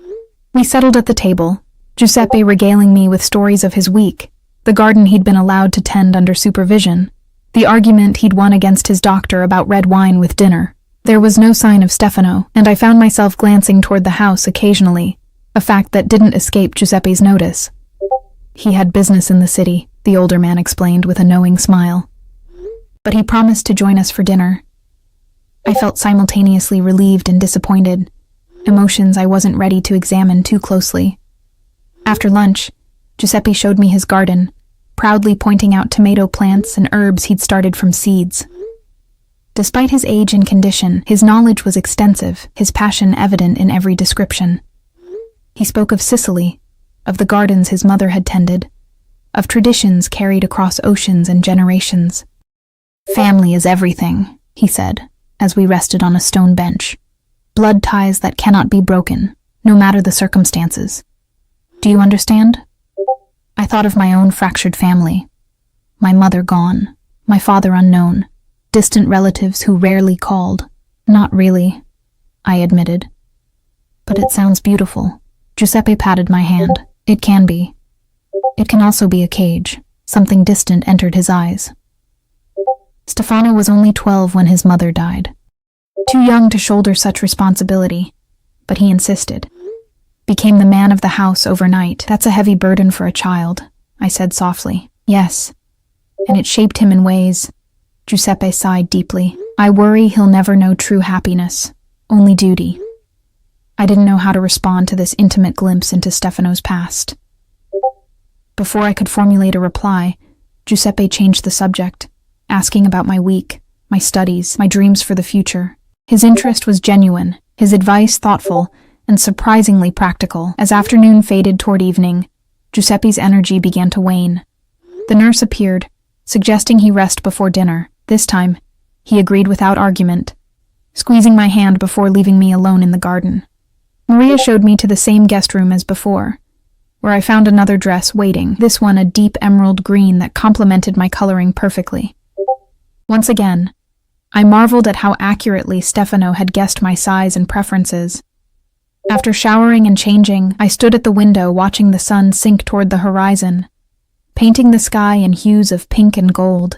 S1: We settled at the table, Giuseppe regaling me with stories of his week, the garden he'd been allowed to tend under supervision, the argument he'd won against his doctor about red wine with dinner. There was no sign of Stefano, and I found myself glancing toward the house occasionally, a fact that didn't escape Giuseppe's notice. He had business in the city, the older man explained with a knowing smile. But he promised to join us for dinner. I felt simultaneously relieved and disappointed, emotions I wasn't ready to examine too closely. After lunch, Giuseppe showed me his garden, proudly pointing out tomato plants and herbs he'd started from seeds. Despite his age and condition, his knowledge was extensive, his passion evident in every description. He spoke of Sicily, of the gardens his mother had tended, of traditions carried across oceans and generations. "Family is everything," he said, as we rested on a stone bench. "Blood ties that cannot be broken, no matter the circumstances. Do you understand?" I thought of my own fractured family. My mother gone, my father unknown, distant relatives who rarely called. "Not really," I admitted. "But it sounds beautiful." Giuseppe patted my hand. "It can be. It can also be a cage." Something distant entered his eyes. Stefano was only 12 when his mother died. Too young to shoulder such responsibility, but he insisted. "Became the man of the house overnight. That's a heavy burden for a child," I said softly. "Yes, and it shaped him in ways." Giuseppe sighed deeply. "I worry he'll never know true happiness, only duty." I didn't know how to respond to this intimate glimpse into Stefano's past. Before I could formulate a reply, Giuseppe changed the subject, asking about my week, my studies, my dreams for the future. His interest was genuine, his advice thoughtful, and surprisingly practical. As afternoon faded toward evening, Giuseppe's energy began to wane. The nurse appeared, suggesting he rest before dinner. This time, he agreed without argument, squeezing my hand before leaving me alone in the garden. Maria showed me to the same guest room as before, where I found another dress waiting, this one a deep emerald green that complemented my coloring perfectly. Once again, I marveled at how accurately Stefano had guessed my size and preferences. After showering and changing, I stood at the window watching the sun sink toward the horizon, painting the sky in hues of pink and gold.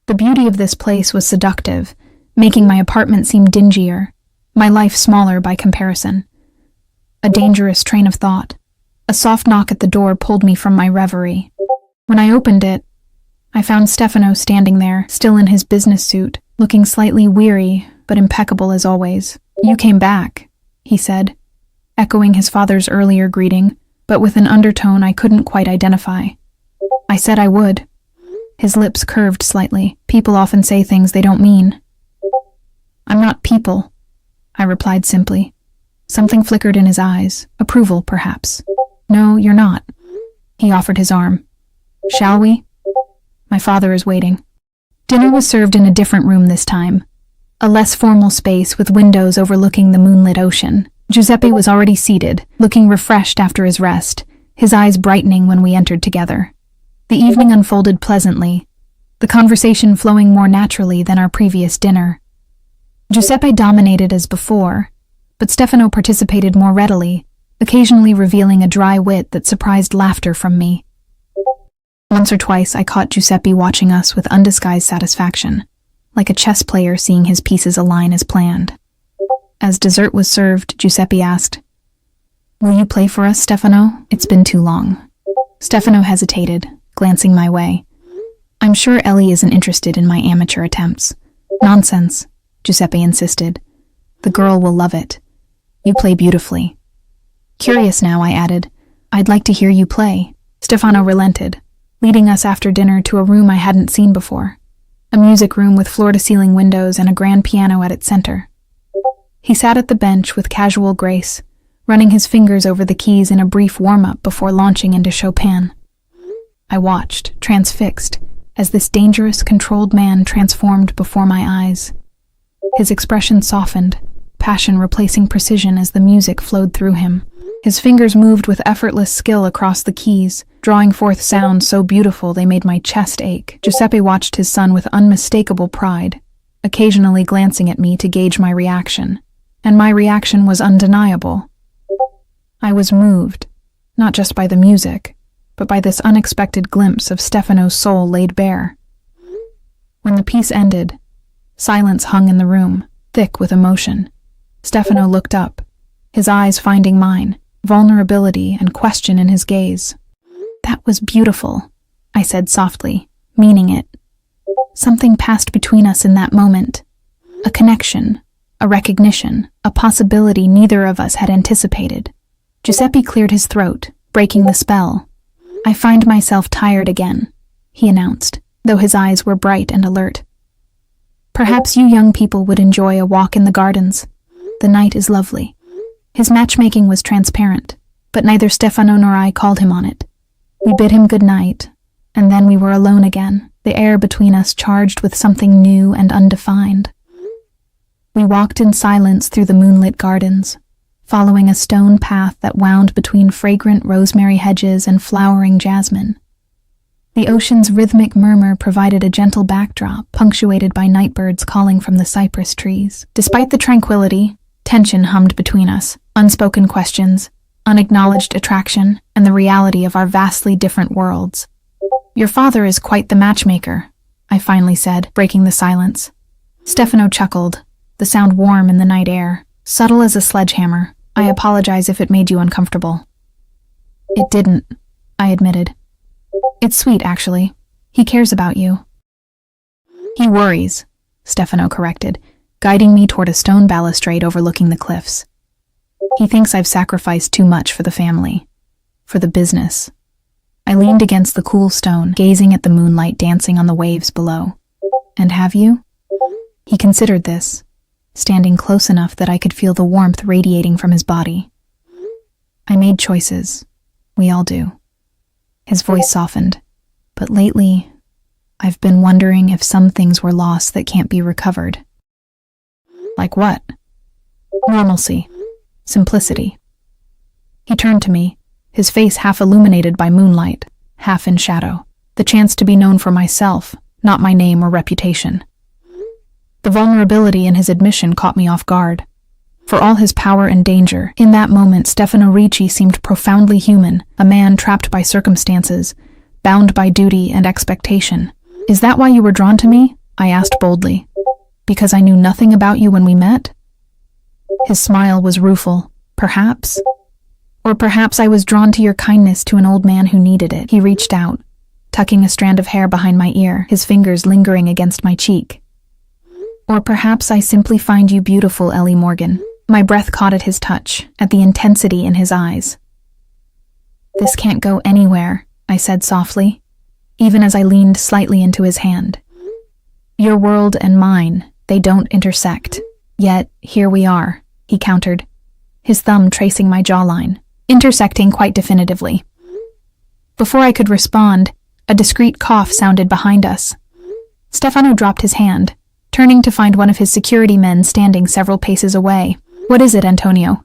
S1: The beauty of this place was seductive, making my apartment seem dingier, my life smaller by comparison. A dangerous train of thought. A soft knock at the door pulled me from my reverie. When I opened it, I found Stefano standing there, still in his business suit, looking slightly weary, but impeccable as always. "You came back," he said, echoing his father's earlier greeting, but with an undertone I couldn't quite identify. "I said I would." His lips curved slightly. "People often say things they don't mean." "I'm not people," I replied simply. Something flickered in his eyes, approval perhaps. "No, you're not." He offered his arm. "Shall we? My father is waiting." Dinner was served in a different room this time, a less formal space with windows overlooking the moonlit ocean. Giuseppe was already seated, looking refreshed after his rest, his eyes brightening when we entered together. The evening unfolded pleasantly, the conversation flowing more naturally than our previous dinner. Giuseppe dominated as before, but Stefano participated more readily, occasionally revealing a dry wit that surprised laughter from me. Once or twice I caught Giuseppe watching us with undisguised satisfaction, like a chess player seeing his pieces align as planned. As dessert was served, Giuseppe asked, "Will you play for us, Stefano? It's been too long." Stefano hesitated, glancing my way. "I'm sure Ellie isn't interested in my amateur attempts." "Nonsense," Giuseppe insisted. "The girl will love it. You play beautifully." "Curious now," I added. "I'd like to hear you play." Stefano relented, leading us after dinner to a room I hadn't seen before, a music room with floor-to-ceiling windows and a grand piano at its center. He sat at the bench with casual grace, running his fingers over the keys in a brief warm-up before launching into Chopin. I watched, transfixed, as this dangerous, controlled man transformed before my eyes. His expression softened, passion replacing precision as the music flowed through him. His fingers moved with effortless skill across the keys, drawing forth sounds so beautiful they made my chest ache. Giuseppe watched his son with unmistakable pride, occasionally glancing at me to gauge my reaction, and my reaction was undeniable. I was moved, not just by the music, but by this unexpected glimpse of Stefano's soul laid bare. When the piece ended, silence hung in the room, thick with emotion. Stefano looked up, his eyes finding mine, vulnerability and question in his gaze. "That was beautiful," I said softly, meaning it. Something passed between us in that moment, A connection, a recognition, a possibility neither of us had anticipated. Giuseppe cleared his throat, breaking the spell. "I find myself tired again," he announced, though his eyes were bright and alert. "Perhaps you young people would enjoy a walk in the gardens. The night is lovely." His matchmaking was transparent, but neither Stefano nor I called him on it. We bid him good night, and then we were alone again, the air between us charged with something new and undefined. We walked in silence through the moonlit gardens, following a stone path that wound between fragrant rosemary hedges and flowering jasmine. The ocean's rhythmic murmur provided a gentle backdrop, punctuated by nightbirds calling from the cypress trees. Despite the tranquility, tension hummed between us, unspoken questions, unacknowledged attraction, and the reality of our vastly different worlds. "Your father is quite the matchmaker," I finally said, breaking the silence. Stefano chuckled, the sound warm in the night air, subtle as a sledgehammer. "I apologize if it made you uncomfortable." "It didn't," I admitted. "It's sweet, actually. He cares about you." "He worries," Stefano corrected, guiding me toward a stone balustrade overlooking the cliffs. "He thinks I've sacrificed too much for the family, for the business." I leaned against the cool stone, gazing at the moonlight dancing on the waves below. "And have you?" He considered this, standing close enough that I could feel the warmth radiating from his body. "I made choices. We all do." His voice softened. "But lately, I've been wondering if some things were lost that can't be recovered." "Like what?" "Normalcy. Simplicity." He turned to me, his face half illuminated by moonlight, half in shadow. "The chance to be known for myself, not my name or reputation." The vulnerability in his admission caught me off guard. For all his power and danger, in that moment Stefano Ricci seemed profoundly human, a man trapped by circumstances, bound by duty and expectation. "Is that why you were drawn to me?" I asked boldly. "Because I knew nothing about you when we met?" His smile was rueful. "Perhaps. Or perhaps I was drawn to your kindness to an old man who needed it." He reached out, tucking a strand of hair behind my ear, his fingers lingering against my cheek. "Or perhaps I simply find you beautiful, Ellie Morgan." My breath caught at his touch, at the intensity in his eyes. "This can't go anywhere," I said softly, even as I leaned slightly into his hand. "Your world and mine, they don't intersect. Yet, here we are," he countered, his thumb tracing my jawline, intersecting quite definitively. Before I could respond, a discreet cough sounded behind us. Stefano dropped his hand, turning to find one of his security men standing several paces away. "What is it, Antonio?"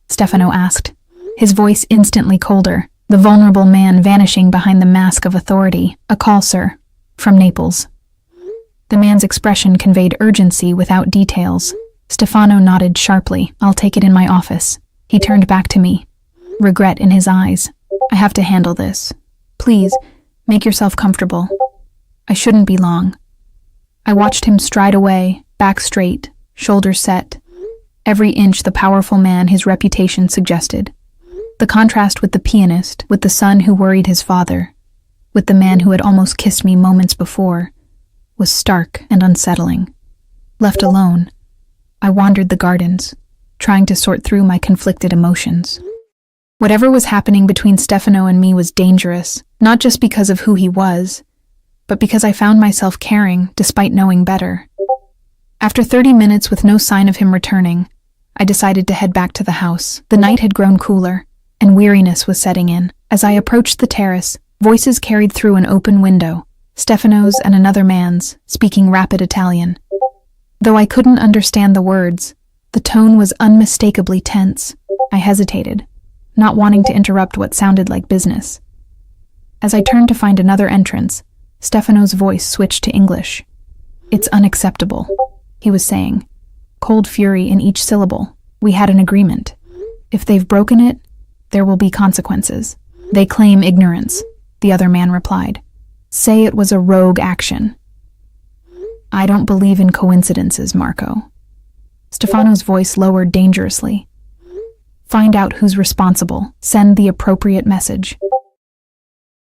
S1: Stefano asked, his voice instantly colder, the vulnerable man vanishing behind the mask of authority. "A call, sir. From Naples." The man's expression conveyed urgency without details. Stefano nodded sharply. "I'll take it in my office." He turned back to me, regret in his eyes. "I have to handle this. Please, make yourself comfortable. I shouldn't be long." I watched him stride away, back straight, shoulders set, every inch the powerful man his reputation suggested. The contrast with the pianist, with the son who worried his father, with the man who had almost kissed me moments before, was stark and unsettling. Left alone, I wandered the gardens, trying to sort through my conflicted emotions. Whatever was happening between Stefano and me was dangerous, not just because of who he was, but because I found myself caring despite knowing better. After 30 minutes with no sign of him returning, I decided to head back to the house. The night had grown cooler, and weariness was setting in. As I approached the terrace, voices carried through an open window, Stefano's and another man's, speaking rapid Italian. Though I couldn't understand the words, the tone was unmistakably tense. I hesitated, not wanting to interrupt what sounded like business. As I turned to find another entrance, Stefano's voice switched to English. "It's unacceptable," he was saying, cold fury in each syllable. "We had an agreement. If they've broken it, there will be consequences." "They claim ignorance," the other man replied. "Say it was a rogue action." "I don't believe in coincidences, Marco." Stefano's voice lowered dangerously. "Find out who's responsible. Send the appropriate message."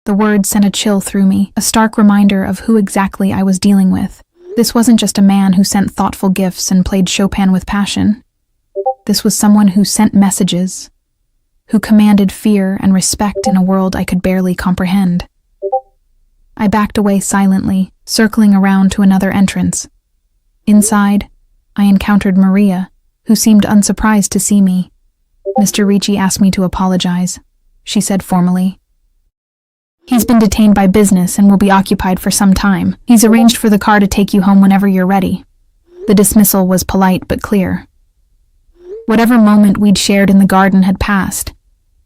S1: The words sent a chill through me, a stark reminder of who exactly I was dealing with. This wasn't just a man who sent thoughtful gifts and played Chopin with passion. This was someone who sent messages, who commanded fear and respect in a world I could barely comprehend. I backed away silently, circling around to another entrance. Inside, I encountered Maria, who seemed unsurprised to see me. "Mr. Ricci asked me to apologize," she said formally. "He's been detained by business and will be occupied for some time. He's arranged for the car to take you home whenever you're ready." The dismissal was polite but clear. Whatever moment we'd shared in the garden had passed,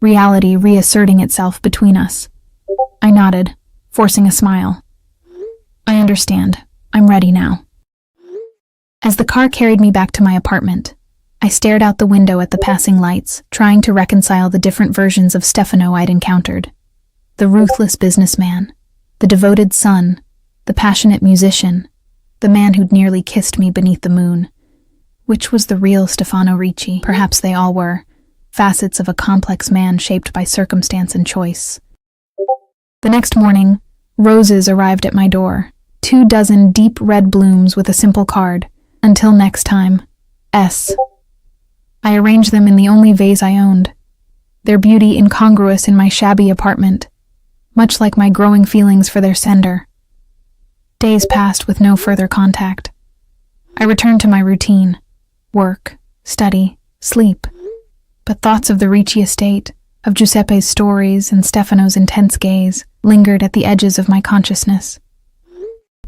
S1: reality reasserting itself between us. I nodded, forcing a smile. "I understand. I'm ready now." As the car carried me back to my apartment, I stared out the window at the passing lights, trying to reconcile the different versions of Stefano I'd encountered. The ruthless businessman, the devoted son, the passionate musician, the man who'd nearly kissed me beneath the moon. Which was the real Stefano Ricci? Perhaps they all were, facets of a complex man shaped by circumstance and choice. The next morning, roses arrived at my door, 24 deep red blooms with a simple card. "Until next time, S." I arranged them in the only vase I owned, their beauty incongruous in my shabby apartment, much like my growing feelings for their sender. Days passed with no further contact. I returned to my routine: work, study, sleep. But thoughts of the Ricci estate, of Giuseppe's stories and Stefano's intense gaze, lingered at the edges of my consciousness.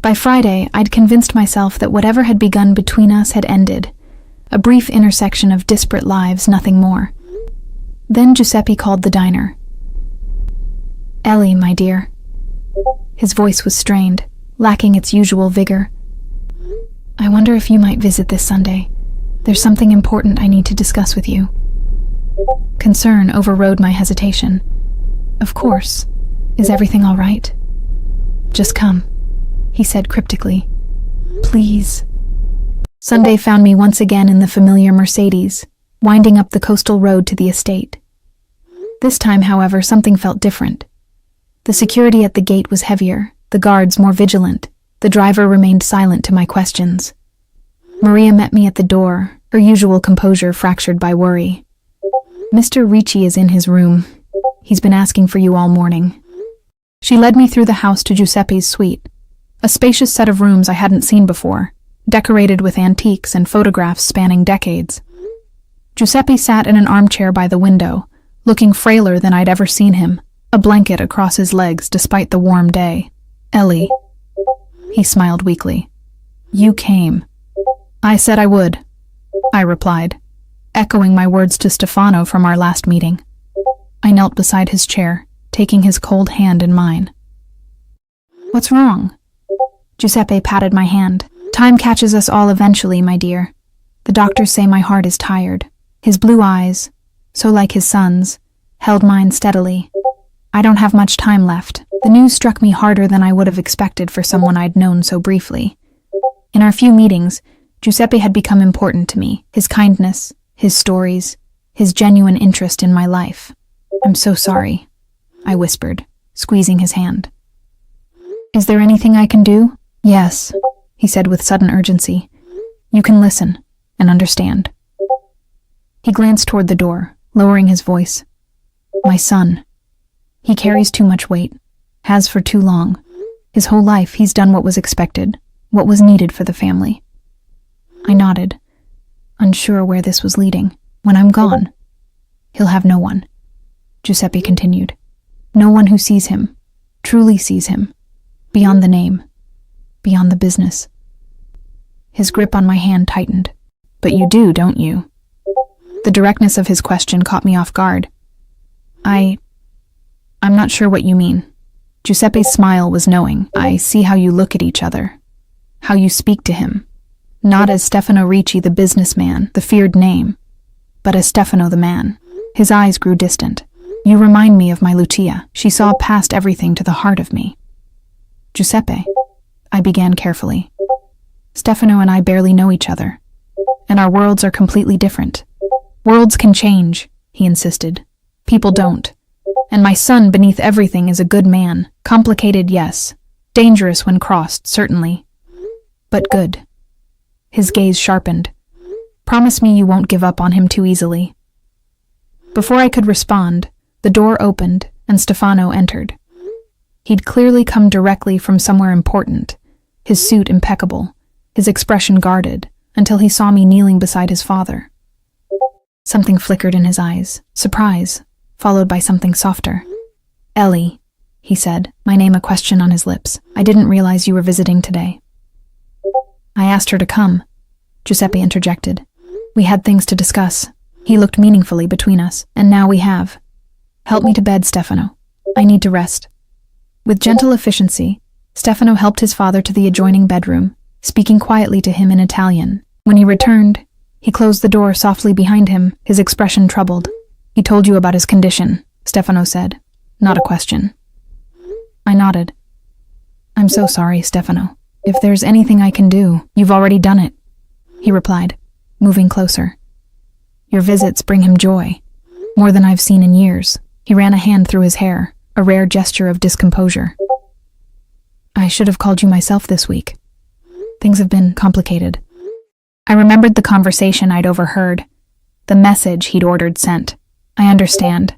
S1: By Friday, I'd convinced myself that whatever had begun between us had ended, a brief intersection of disparate lives, nothing more. Then Giuseppe called the diner. "Ellie, my dear." His voice was strained, lacking its usual vigor. "I wonder if you might visit this Sunday. There's something important I need to discuss with you." Concern overrode my hesitation. "Of course. Is everything all right?" "Just come," he said cryptically. "Please." Sunday found me once again in the familiar Mercedes, winding up the coastal road to the estate. This time, however, something felt different. The security at the gate was heavier, the guards more vigilant, the driver remained silent to my questions. Maria met me at the door, her usual composure fractured by worry. "Mr. Ricci is in his room. He's been asking for you all morning." She led me through the house to Giuseppe's suite, a spacious set of rooms I hadn't seen before, decorated with antiques and photographs spanning decades. Giuseppe sat in an armchair by the window, looking frailer than I'd ever seen him, a blanket across his legs despite the warm day. "Ellie," he smiled weakly. "You came." "I said I would," I replied, echoing my words to Stefano from our last meeting. I knelt beside his chair, taking his cold hand in mine. "What's wrong?" Giuseppe patted my hand. "Time catches us all eventually, my dear. The doctors say my heart is tired." His blue eyes, so like his son's, held mine steadily. "I don't have much time left." The news struck me harder than I would have expected for someone I'd known so briefly. In our few meetings, Giuseppe had become important to me, his kindness, his stories, his genuine interest in my life. "I'm so sorry," I whispered, squeezing his hand. "Is there anything I can do?" "Yes," he said with sudden urgency. "You can listen and understand." He glanced toward the door, lowering his voice. "My son. He carries too much weight, has for too long. His whole life he's done what was expected, what was needed for the family." I nodded, unsure where this was leading. "When I'm gone, he'll have no one," Giuseppe continued. "No one who sees him, truly sees him, beyond the name, beyond the business." His grip on my hand tightened. "But you do, don't you?" The directness of his question caught me off guard. I'm not sure what you mean." Giuseppe's smile was knowing. "I see how you look at each other, how you speak to him, not as Stefano Ricci the businessman, the feared name, but as Stefano the man." His eyes grew distant. "You remind me of my Lucia. She saw past everything to the heart of me." "Giuseppe," I began carefully. "Stefano and I barely know each other, and our worlds are completely different." "Worlds can change," he insisted. "People don't. And my son, beneath everything, is a good man. Complicated, yes. Dangerous when crossed, certainly. but good. His gaze sharpened. Promise me you won't give up on him too easily. Before I could respond, the door opened and Stefano entered. He'd clearly come directly from somewhere important, his suit impeccable, his expression guarded, until he saw me kneeling beside his father. Something flickered in his eyes, surprise, followed by something softer. Ellie, he said, my name a question on his lips. I didn't realize you were visiting today. I asked her to come, Giuseppe interjected. We had things to discuss. He looked meaningfully between us, and now we have. Help me to bed, Stefano. I need to rest. With gentle efficiency, Stefano helped his father to the adjoining bedroom, speaking quietly to him in Italian. When he returned, he closed the door softly behind him, his expression troubled. He told you about his condition, Stefano said, not a question. I nodded. I'm so sorry, Stefano. If there's anything I can do, you've already done it, he replied, moving closer. Your visits bring him joy, more than I've seen in years. He ran a hand through his hair, a rare gesture of discomposure. I should have called you myself this week. Things have been complicated. I remembered the conversation I'd overheard, the message he'd ordered sent. I understand.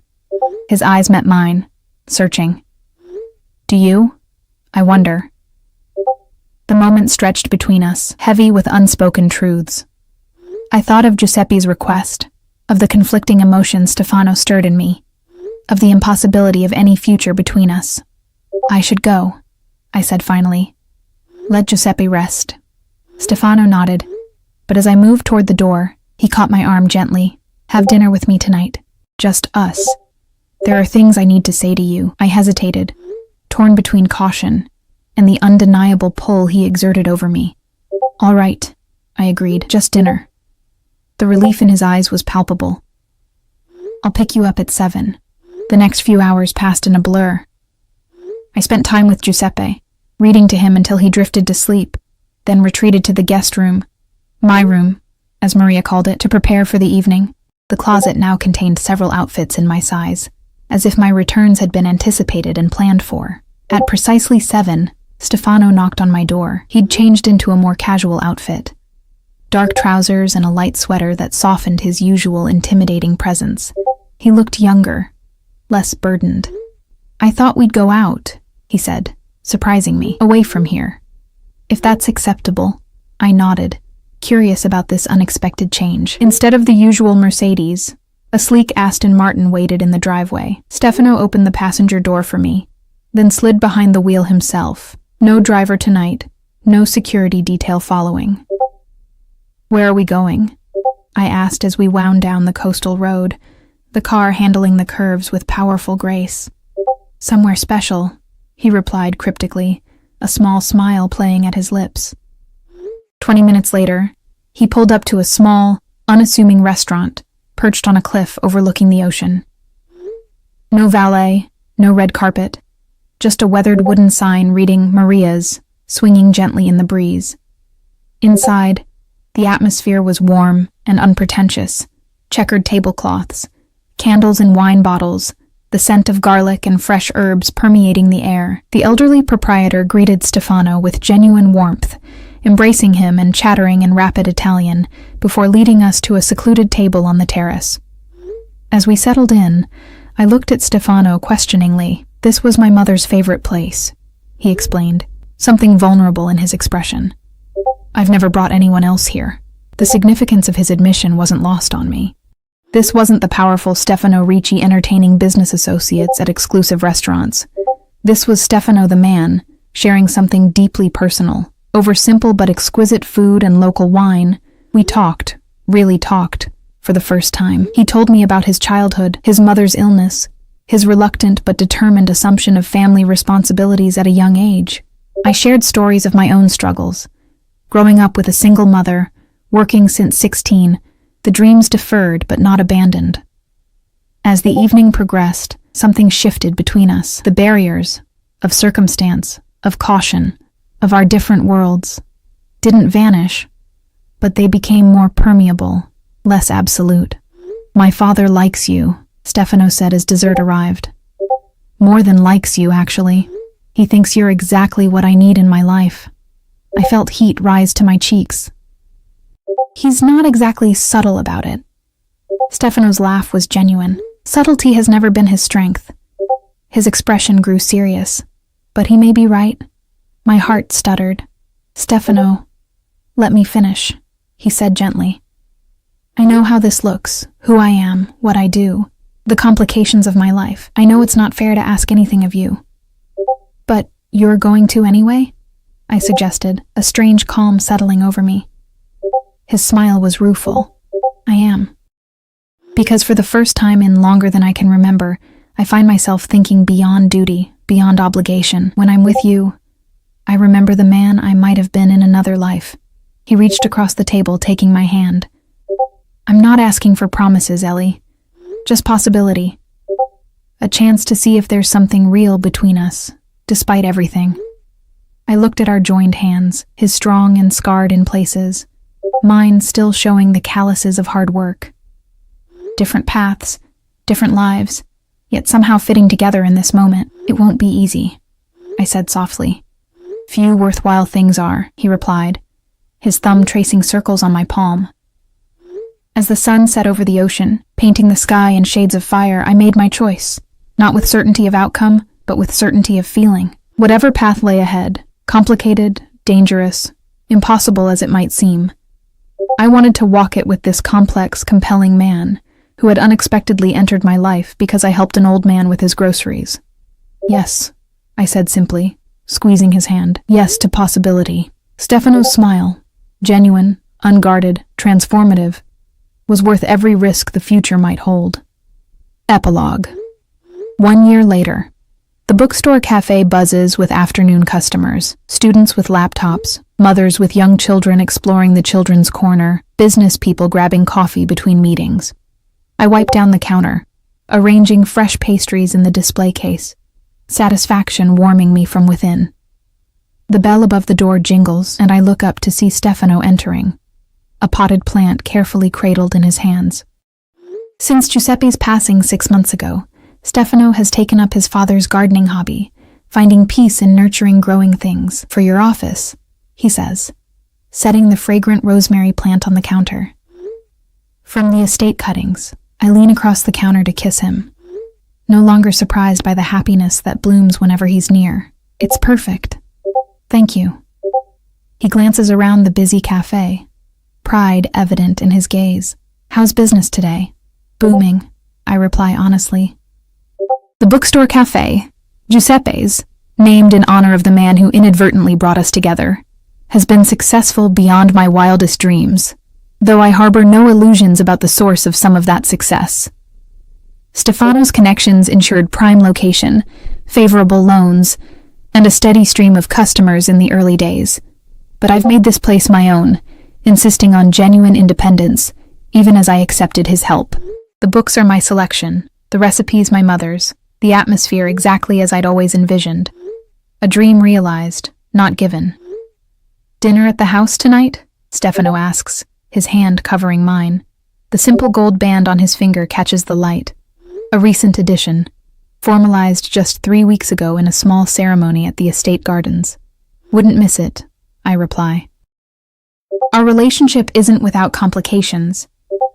S1: His eyes met mine, searching. Do you? I wonder. The moment stretched between us, heavy with unspoken truths. I thought of Giuseppe's request, of the conflicting emotions Stefano stirred in me, of the impossibility of any future between us. I should go, I said finally. Let Giuseppe rest. Stefano nodded, but as I moved toward the door, he caught my arm gently. Have dinner with me tonight. Just us. There are things I need to say to you. I hesitated, torn between caution and the undeniable pull he exerted over me. All right, I agreed. Just dinner. The relief in his eyes was palpable. I'll pick you up at 7. The next few hours passed in a blur. I spent time with Giuseppe, reading to him until he drifted to sleep, then retreated to the guest room, my room, as Maria called it, to prepare for the evening. The closet now contained several outfits in my size, as if my returns had been anticipated and planned for. At precisely 7, Stefano knocked on my door. He'd changed into a more casual outfit. Dark trousers and a light sweater that softened his usual intimidating presence. He looked younger, less burdened. I thought we'd go out, he said, surprising me, away from here. If that's acceptable, I nodded, curious about this unexpected change. Instead of the usual Mercedes, a sleek Aston Martin waited in the driveway. Stefano opened the passenger door for me, then slid behind the wheel himself. No driver tonight, no security detail following. Where are we going? I asked as we wound down the coastal road, the car handling the curves with powerful grace. Somewhere special, he replied cryptically, a small smile playing at his lips. 20 minutes later, he pulled up to a small, unassuming restaurant, perched on a cliff overlooking the ocean. No valet, no red carpet, just a weathered wooden sign reading Maria's, swinging gently in the breeze. Inside, the atmosphere was warm and unpretentious, checkered tablecloths, candles in wine bottles, the scent of garlic and fresh herbs permeating the air. The elderly proprietor greeted Stefano with genuine warmth, embracing him and chattering in rapid Italian, before leading us to a secluded table on the terrace. As we settled in, I looked at Stefano questioningly. This was my mother's favorite place, he explained, something vulnerable in his expression. I've never brought anyone else here. The significance of his admission wasn't lost on me. This wasn't the powerful Stefano Ricci entertaining business associates at exclusive restaurants. This was Stefano the man, sharing something deeply personal. Over simple but exquisite food and local wine, we talked, really talked, for the first time. He told me about his childhood, his mother's illness, his reluctant but determined assumption of family responsibilities at a young age. I shared stories of my own struggles. Growing up with a single mother, working since 16, the dreams deferred but not abandoned. As the evening progressed, something shifted between us. The barriers of circumstance, of caution, of our different worlds didn't vanish, but they became more permeable, less absolute. My father likes you, Stefano said as dessert arrived. More than likes you, actually. He thinks you're exactly what I need in my life. I felt heat rise to my cheeks. He's not exactly subtle about it. Stefano's laugh was genuine. Subtlety has never been his strength. His expression grew serious. But he may be right. My heart stuttered. Stefano, let me finish, he said gently. I know how this looks, who I am, what I do, the complications of my life. I know it's not fair to ask anything of you. But you're going to anyway? I suggested, a strange calm settling over me. His smile was rueful. I am. Because for the first time in longer than I can remember, I find myself thinking beyond duty, beyond obligation. When I'm with you, I remember the man I might have been in another life. He reached across the table, taking my hand. I'm not asking for promises, Ellie. Just possibility. A chance to see if there's something real between us, despite everything. I looked at our joined hands, his strong and scarred in places, mine still showing the calluses of hard work. Different paths, different lives, yet somehow fitting together in this moment. It won't be easy, I said softly. Few worthwhile things are, he replied, his thumb tracing circles on my palm. As the sun set over the ocean, painting the sky in shades of fire, I made my choice, not with certainty of outcome, but with certainty of feeling. Whatever path lay ahead, complicated, dangerous, impossible as it might seem, I wanted to walk it with this complex, compelling man who had unexpectedly entered my life because I helped an old man with his groceries. Yes, I said simply, squeezing his hand. Yes to possibility. Stefano's smile, genuine, unguarded, transformative, was worth every risk the future might hold. Epilogue. 1 year later. The bookstore cafe buzzes with afternoon customers, students with laptops, mothers with young children exploring the children's corner, business people grabbing coffee between meetings. I wipe down the counter, arranging fresh pastries in the display case, satisfaction warming me from within. The bell above the door jingles, and I look up to see Stefano entering, a potted plant carefully cradled in his hands. Since Giuseppe's passing 6 months ago, Stefano has taken up his father's gardening hobby, finding peace in nurturing growing things. For your office, he says, setting the fragrant rosemary plant on the counter. From the estate cuttings, I lean across the counter to kiss him, no longer surprised by the happiness that blooms whenever he's near. It's perfect. Thank you. He glances around the busy cafe, pride evident in his gaze. How's business today? Booming, I reply honestly. The bookstore cafe, Giuseppe's, named in honor of the man who inadvertently brought us together, has been successful beyond my wildest dreams, though I harbor no illusions about the source of some of that success. Stefano's connections ensured prime location, favorable loans, and a steady stream of customers in the early days. But I've made this place my own, insisting on genuine independence, even as I accepted his help. The books are my selection, the recipes my mother's, the atmosphere exactly as I'd always envisioned. A dream realized, not given. Dinner at the house tonight? Stefano asks, his hand covering mine. The simple gold band on his finger catches the light. A recent addition, formalized just 3 weeks ago in a small ceremony at the estate gardens. Wouldn't miss it, I reply. Our relationship isn't without complications.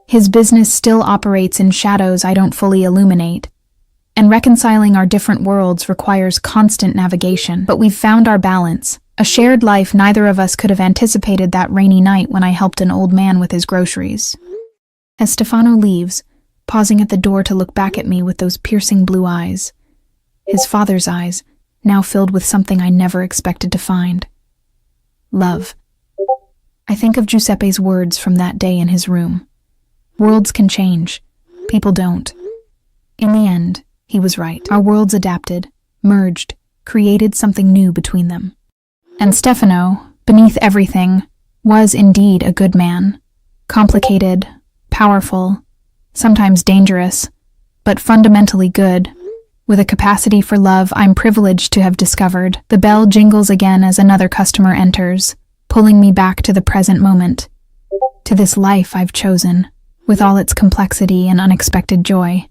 S1: His business still operates in shadows I don't fully illuminate, and reconciling our different worlds requires constant navigation. But we've found our balance, a shared life neither of us could have anticipated that rainy night when I helped an old man with his groceries. As Stefano leaves, pausing at the door to look back at me with those piercing blue eyes, his father's eyes, now filled with something I never expected to find. Love. I think of Giuseppe's words from that day in his room. Worlds can change. People don't. In the end, he was right. Our worlds adapted, merged, created something new between them. And Stefano, beneath everything, was indeed a good man. Complicated, powerful, sometimes dangerous, but fundamentally good. With a capacity for love I'm privileged to have discovered. The bell jingles again as another customer enters, pulling me back to the present moment, to this life I've chosen, with all its complexity and unexpected joy.